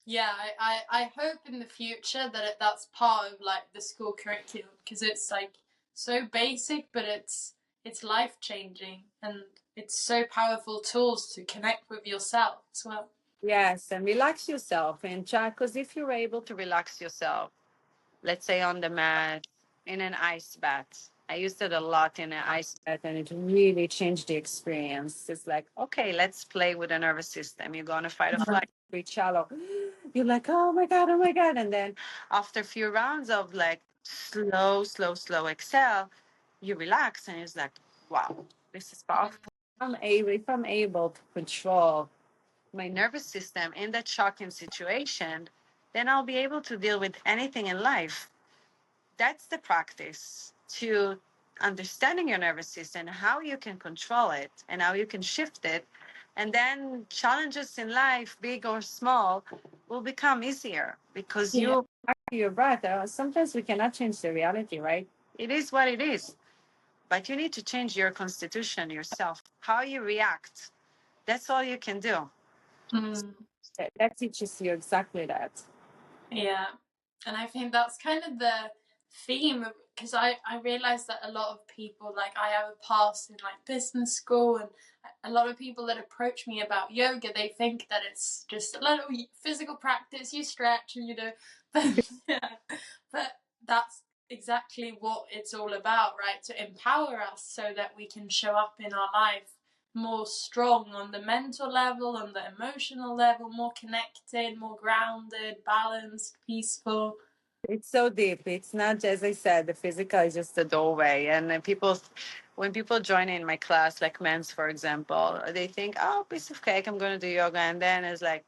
Yeah, I hope in the future that that's part of like the school curriculum, because it's like so basic, but it's life changing, and it's so powerful tools to connect with yourself as well. Yes, and relax yourself and try, because if you're able to relax yourself, let's say on the mat, in an ice bath. I used it a lot in an ice bath and it really changed the experience. It's like, okay, let's play with the nervous system. You're going to fight or flight, breathe shallow. You're like, oh my God, oh my God. And then after a few rounds of like slow, slow, slow exhale, you relax and it's like, wow, this is powerful. If I'm able to control my nervous system in that shocking situation, then I'll be able to deal with anything in life. That's the practice to understanding your nervous system, how you can control it and how you can shift it. And then challenges in life, big or small, will become easier because Yeah. you your breath. Sometimes we cannot change the reality, right? It is what it is. But you need to change your constitution yourself, how you react. That's all you can do. Mm. That teaches you exactly that. Yeah, and I think that's kind of the theme of, because I realize that a lot of people, like, I have a past in like business school, and a lot of people that approach me about yoga, they think that it's just a little physical practice, you stretch and but yeah, but that's exactly what it's all about, right? To empower us so that we can show up in our life more strong on the mental level, on the emotional level, more connected, more grounded, balanced, peaceful. It's so deep. It's not, as I said, the physical is just the doorway. And then people, when people join in my class, like men's, for example, they think, oh, piece of cake, I'm going to do yoga. And then it's like,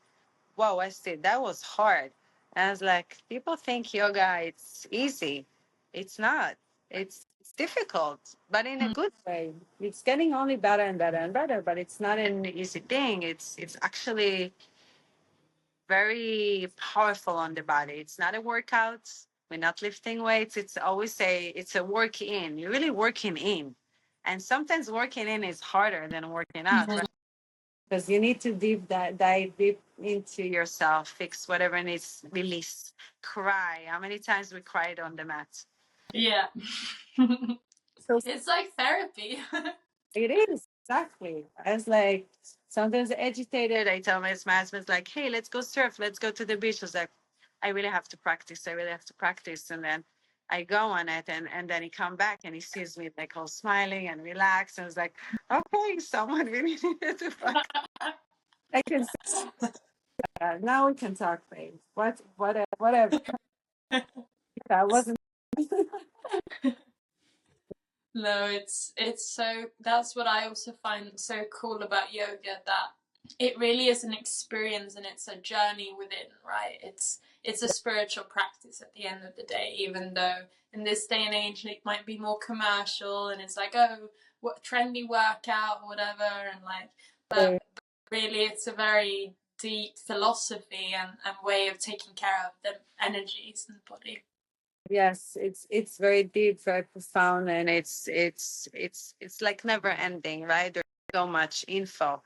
whoa, Esti, that was hard. And I was like, people think yoga, it's easy. It's not. It's difficult, but in a good way. It's getting only better and better and better, but it's not an easy thing. It's actually very powerful on the body. It's not a workout. We're not lifting weights. It's a work in. You're really working in. And sometimes working in is harder than working out, right? Because you need to dive deep into yourself, fix whatever needs release, cry. How many times we cried on the mat? Yeah. So It's like therapy. it is, exactly. I was like, sometimes agitated. I tell my husband, like, hey, let's go surf. Let's go to the beach. I was like, I really have to practice. I really have to practice. And then I go on it. And then he come back and he sees me like all smiling and relaxed. And I was like, okay, someone really needed to practice. I can say, now we can talk, babe. Whatever. I wasn't. No, it's so, that's what I also find so cool about yoga, that it really is an experience and it's a journey within, right? It's a spiritual practice at the end of the day, even though in this day and age it might be more commercial and it's like, oh, what trendy workout or whatever, and like, but really it's a very deep philosophy and way of taking care of the energies in the body. Yes, it's very deep, very profound, and it's like never ending, right? There's so much info,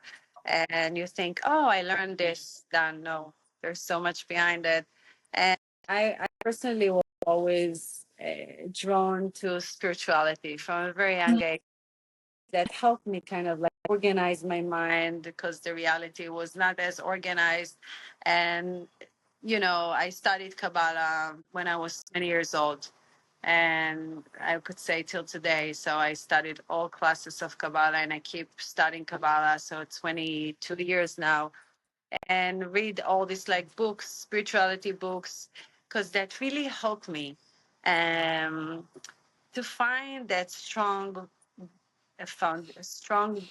and you think, oh, I learned this, done. No, there's so much behind it, and I personally was always drawn to spirituality from a very young age. That helped me kind of like organize my mind because the reality was not as organized, and I studied Kabbalah when I was 20 years old, and I could say till today. So I studied all classes of Kabbalah, and I keep studying Kabbalah. So 22 years now, and read all these like books, spirituality books, because that really helped me um, to find that strong found a strong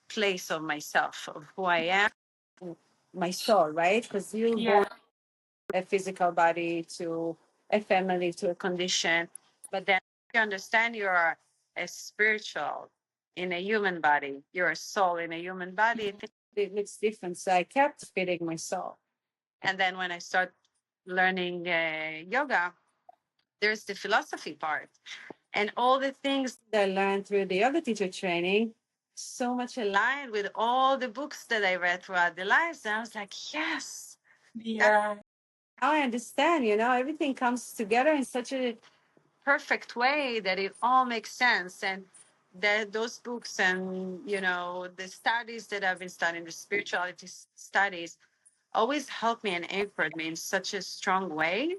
place of myself, of who I am, my soul, right? Because you're born a physical body to a family to a condition, but then you understand you're a spiritual in a human body, you're a soul in a human body. It looks different. So I kept feeding my soul. And then when I start learning yoga, there's the philosophy part and all the things that I learned through the yoga teacher training, so much aligned with all the books that I read throughout the lives. And I was like, yes. Yeah. Now I understand, everything comes together in such a perfect way that it all makes sense. And that those books and, the studies that I've been studying, the spirituality studies, always helped me and anchored me in such a strong way.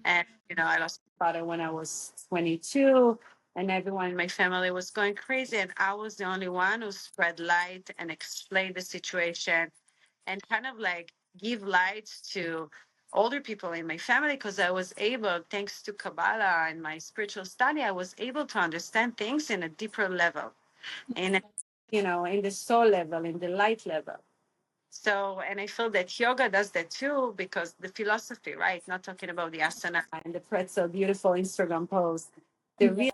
And, I lost my father when I was 22, and everyone in my family was going crazy. And I was the only one who spread light and explained the situation and kind of like give light to older people in my family because I was able, thanks to Kabbalah and my spiritual study, I was able to understand things in a deeper level, in in the soul level, in the light level. So, and I feel that yoga does that too because the philosophy, right? Not talking about the asana and the pretzel, beautiful Instagram post, the real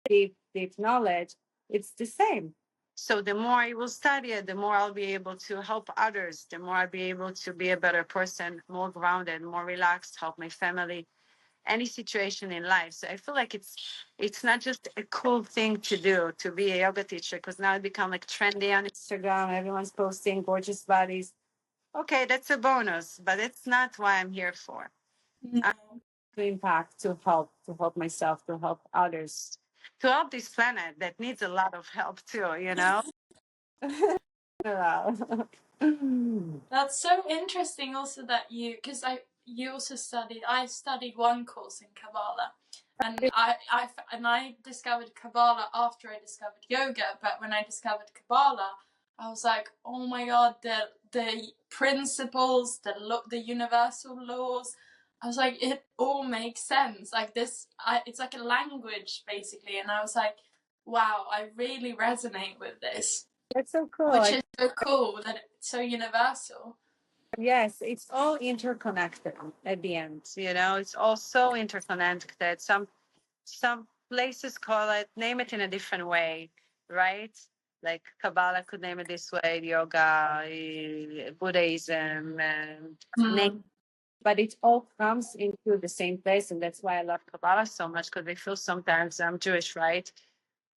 deep knowledge, it's the same. So the more I will study it, the more I'll be able to help others, the more I'll be able to be a better person, more grounded, more relaxed, help my family, any situation in life. So I feel like it's not just a cool thing to do to be a yoga teacher because now it become like trendy on Instagram. Everyone's posting gorgeous bodies. Okay, that's a bonus, but it's not what I'm here for. I'm to impact, to help myself, to help others, to help this planet that needs a lot of help too. Wow. That's so interesting also that because you also I studied one course in Kabbalah, and I discovered Kabbalah after I discovered yoga. But when I discovered Kabbalah, I was like, oh my god, the principles, the universal laws. I was like, it all makes sense. Like this, it's like a language basically, and I was like, wow, I really resonate with this. That's so cool. Which is so cool that it's so universal. Yes, it's all interconnected at the end. It's all so interconnected. Some places call it, name it in a different way, right? Like Kabbalah could name it this way, yoga, Buddhism, but it all comes into the same place. And that's why I love Kabbalah so much because I feel sometimes I'm Jewish, right?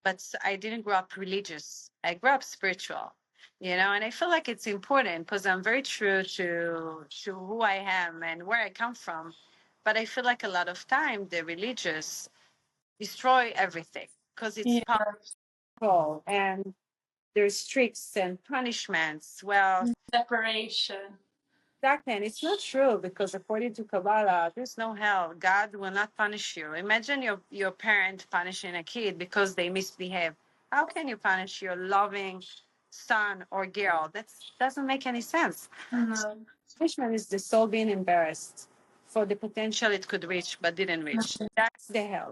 But I didn't grow up religious. I grew up spiritual, and I feel like it's important because I'm very true to who I am and where I come from. But I feel like a lot of time the religious destroy everything because it's powerful and there's tricks and punishments. Well, separation. exactly, and it's not true because according to Kabbalah, there's no hell. God will not punish you. Imagine your parent punishing a kid because they misbehave. How can you punish your loving son or girl? That doesn't make any sense. No. Punishment is the soul being embarrassed for the potential it could reach but didn't reach. That's the hell.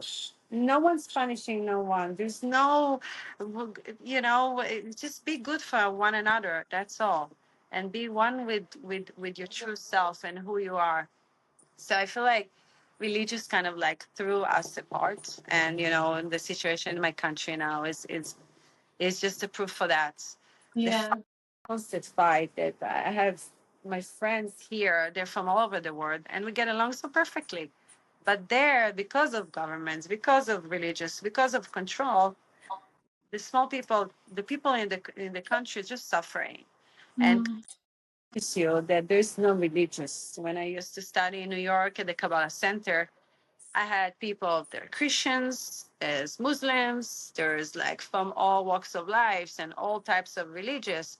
No one's punishing no one. There's no, just be good for one another. That's all. And be one with your true self and who you are. So I feel like religious kind of like threw us apart. And, the situation in my country now is just a proof for that. Yeah. Constant fight that I have my friends here, they're from all over the world, and we get along so perfectly. But there, because of governments, because of religious, because of control, the small people, the people in the country, just suffering. And it's you that there's no religious. When I used to study in New York at the Kabbalah Center, I had people, they're Christians, there's Muslims, there's like from all walks of lives and all types of religious.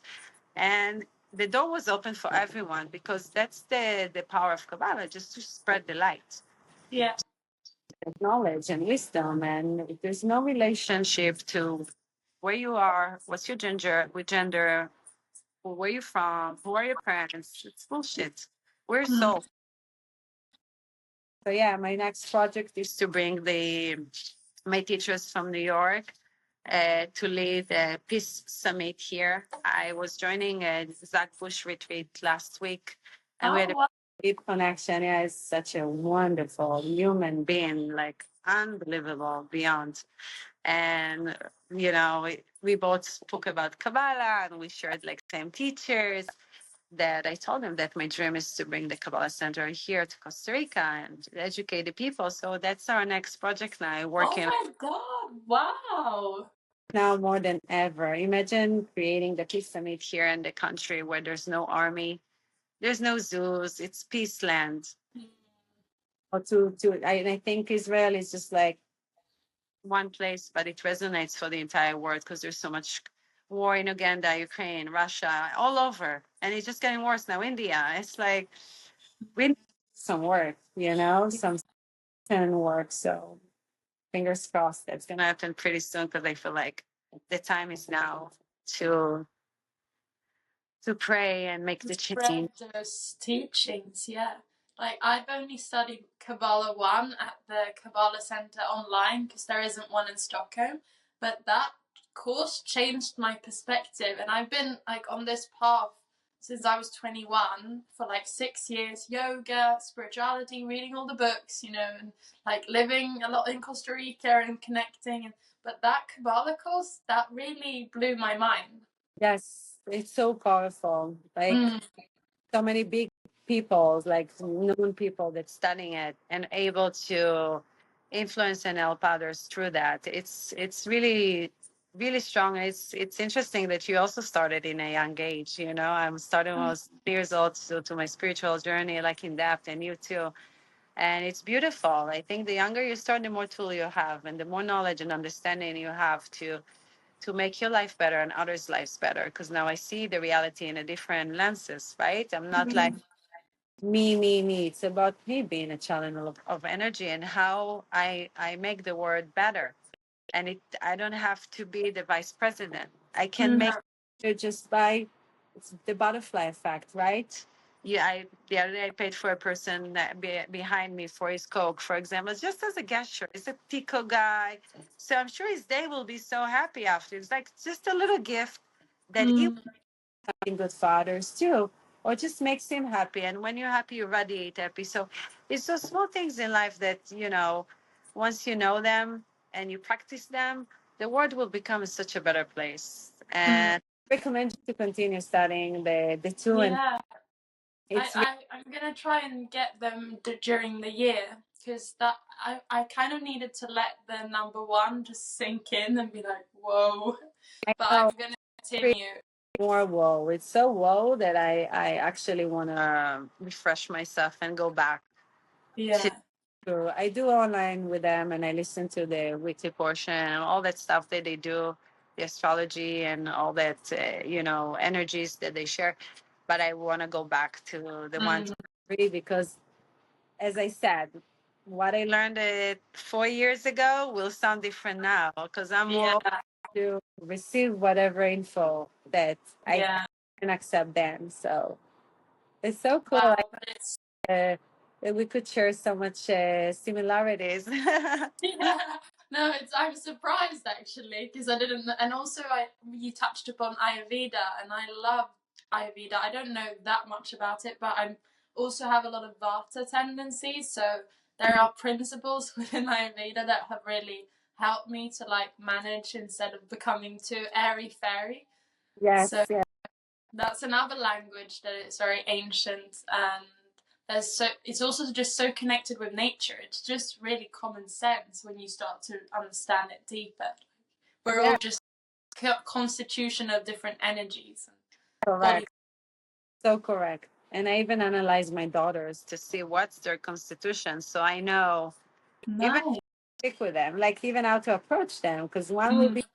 And the door was open for everyone because that's the power of Kabbalah, just to spread the light. Yeah. Knowledge and wisdom. And there's no relationship to where you are, what's your gender, where you from, who are your parents. It's bullshit. We're so. So yeah, my next project is to bring my teachers from New York to lead a peace summit here. I was joining a Zach Bush retreat last week, and we had a wow. deep connection. Yeah, he's such a wonderful human being, like unbelievable, beyond. And we both spoke about Kabbalah, and we shared like same teachers. That I told him that my dream is to bring the Kabbalah Center here to Costa Rica and educate the people. So that's our next project now. Working. Oh my God! Wow. Now more than ever. Imagine creating the peace summit here in the country where there's no army, there's no zoos, it's peace land. Or I think Israel is just like one place, but it resonates for the entire world because there's so much war in Uganda, Ukraine, Russia, all over, and it's just getting worse now. India, it's like we need some work, some work. So fingers crossed that's gonna happen pretty soon because I feel like the time is now to pray and make the change. Spread those teachings, yeah. Like, I've only studied Kabbalah 1 at the Kabbalah Center online because there isn't one in Stockholm, but that course changed my perspective, and I've been like on this path since I was 21 for like 6 years. Yoga, spirituality, reading all the books, and like living a lot in Costa Rica and connecting. But that Kabbalah course, that really blew my mind. Yes, it's so powerful. Like so many big people, like known people that studying it and able to influence and help others through that. It's really really strong. It's interesting that you also started in a young age. I'm starting when I was years old to my spiritual journey, like in depth, and you too. And it's beautiful. I think the younger you start, the more tool you have, and the more knowledge and understanding you have to make your life better and others' lives better. Because now I see the reality in a different lenses, right? I'm not like me. It's about me being a channel of energy and how I make the world better. And I don't have to be the vice president. I can make it just by it's the butterfly effect, right? Yeah, the other day I paid for a person that behind me for his Coke, for example, just as a gesture. He's a Pico guy. So I'm sure his day will be so happy after. It's like just a little gift that he something good for others too, or just makes him happy. And when you're happy, you radiate happy. So it's those small things in life that, once you know them and you practice them, the world will become such a better place. And I recommend you to continue studying the two. Yeah. And I'm gonna try and get them during the year because that I kind of needed to let the number one just sink in and be like, whoa. But I'm gonna continue. More whoa. It's so whoa that I actually want to refresh myself and go back. Yeah. I do online with them, and I listen to the weekly portion and all that stuff that they do, the astrology and all that, energies that they share. But I want to go back to the one to three because, as I said, what I learned 4 years ago will sound different now because I'm more to receive whatever info that I can accept then. So it's so cool. Wow, That we could share so much similarities. yeah. No, I'm surprised actually because I didn't, and also you touched upon Ayurveda, and I love Ayurveda. I don't know that much about it, but I also have a lot of Vata tendencies, so there are principles within Ayurveda that have really helped me to like manage instead of becoming too airy fairy. Yes, so yeah. That's another language that is very ancient, and it's also just so connected with nature. It's just really common sense when you start to understand it deeper. We're all just constitution of different energies. Correct. So correct. And I even analyze my daughters to see what's their constitution, so I know even stick with them, like even how to approach them, because one will be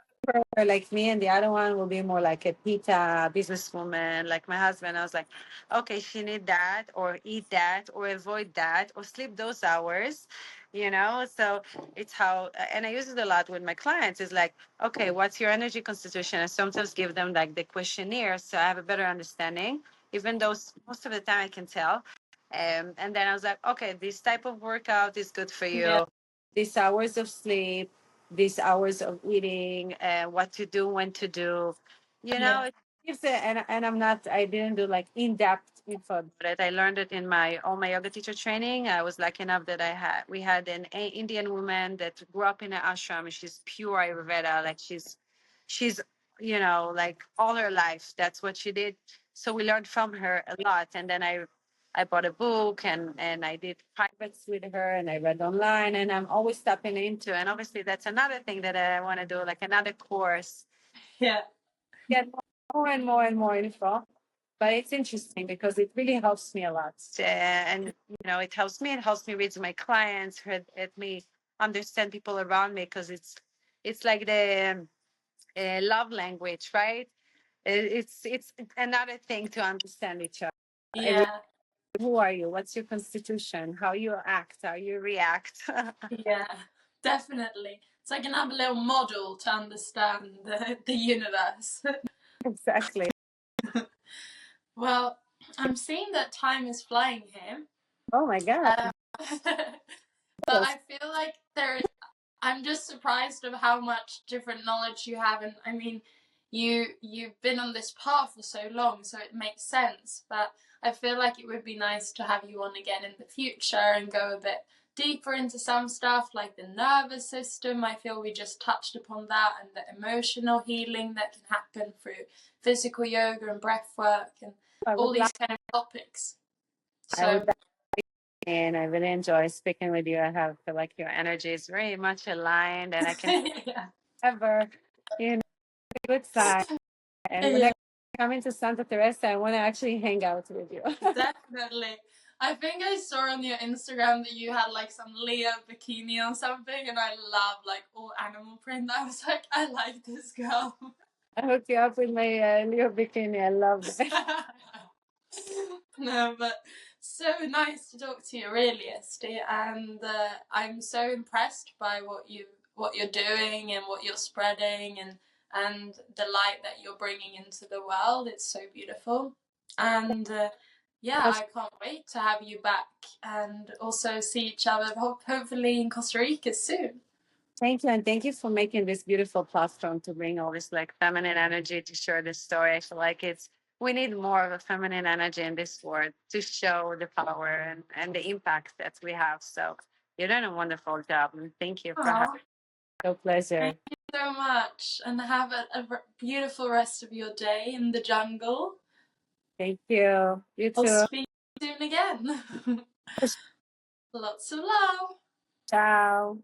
like me and the other one will be more like a pita businesswoman like my husband. I was like, okay, she need that or eat that or avoid that or sleep those hours, so it's how, and I use it a lot with my clients, is like, okay, what's your energy constitution? I sometimes give them like the questionnaire so I have a better understanding, even though most of the time I can tell. And then I was like, okay, this type of workout is good for you, these hours of sleep, these hours of eating, what to do, when to do. You know, Yeah. it's and I didn't do like in-depth info, but I learned it in all my yoga teacher training. I was lucky enough that we had an Indian woman that grew up in an ashram, and she's pure Ayurveda. Like she's, like all her life, that's what she did. So we learned from her a lot. And then I bought a book, and I did privates with her, and I read online, and I'm always stepping into. And obviously that's another thing that I want to do, like another course. Yeah. Get more and more and more info. But it's interesting because it really helps me a lot. And it helps me. It helps me reach my clients, help me understand people around me, because it's like the love language, right? It's another thing to understand each other. Yeah. Who are you? What's your constitution? How you act? How you react? Yeah. Definitely. It's like another little model to understand the universe. Exactly. Well, I'm seeing that time is flying here. Oh my God. But I feel like I'm just surprised of how much different knowledge you have, and I mean, you've been on this path for so long, so it makes sense. But I feel like it would be nice to have you on again in the future and go a bit deeper into some stuff like the nervous system. I feel we just touched upon that, and the emotional healing that can happen through physical yoga and breath work and all these kind of topics. So and I really enjoy speaking with you. Feel like your energy is very much aligned, and I can yeah. ever, good side. And when I come into Santa Teresa, I want to actually hang out with you. Definitely. I think I saw on your Instagram that you had like some Leo bikini or something, and I love like all animal print. I was like, I like this girl. I hook you up with my Leo bikini. I love it. No, but so nice to talk to you, really, Esti, and I'm so impressed by what you're doing and what you're spreading, and the light that you're bringing into the world. It's so beautiful, and yeah, I can't wait to have you back and also see each other hopefully in Costa Rica soon. Thank you, and thank you for making this beautiful platform to bring all this like feminine energy to share this story. I feel like we need more of a feminine energy in this world to show the power and the impact that we have. So you're doing a wonderful job, and thank you for having me. So pleasure. Thank you so much, and have a beautiful rest of your day in the jungle. Thank you. You too. I'll speak soon again. Lots of love. Ciao.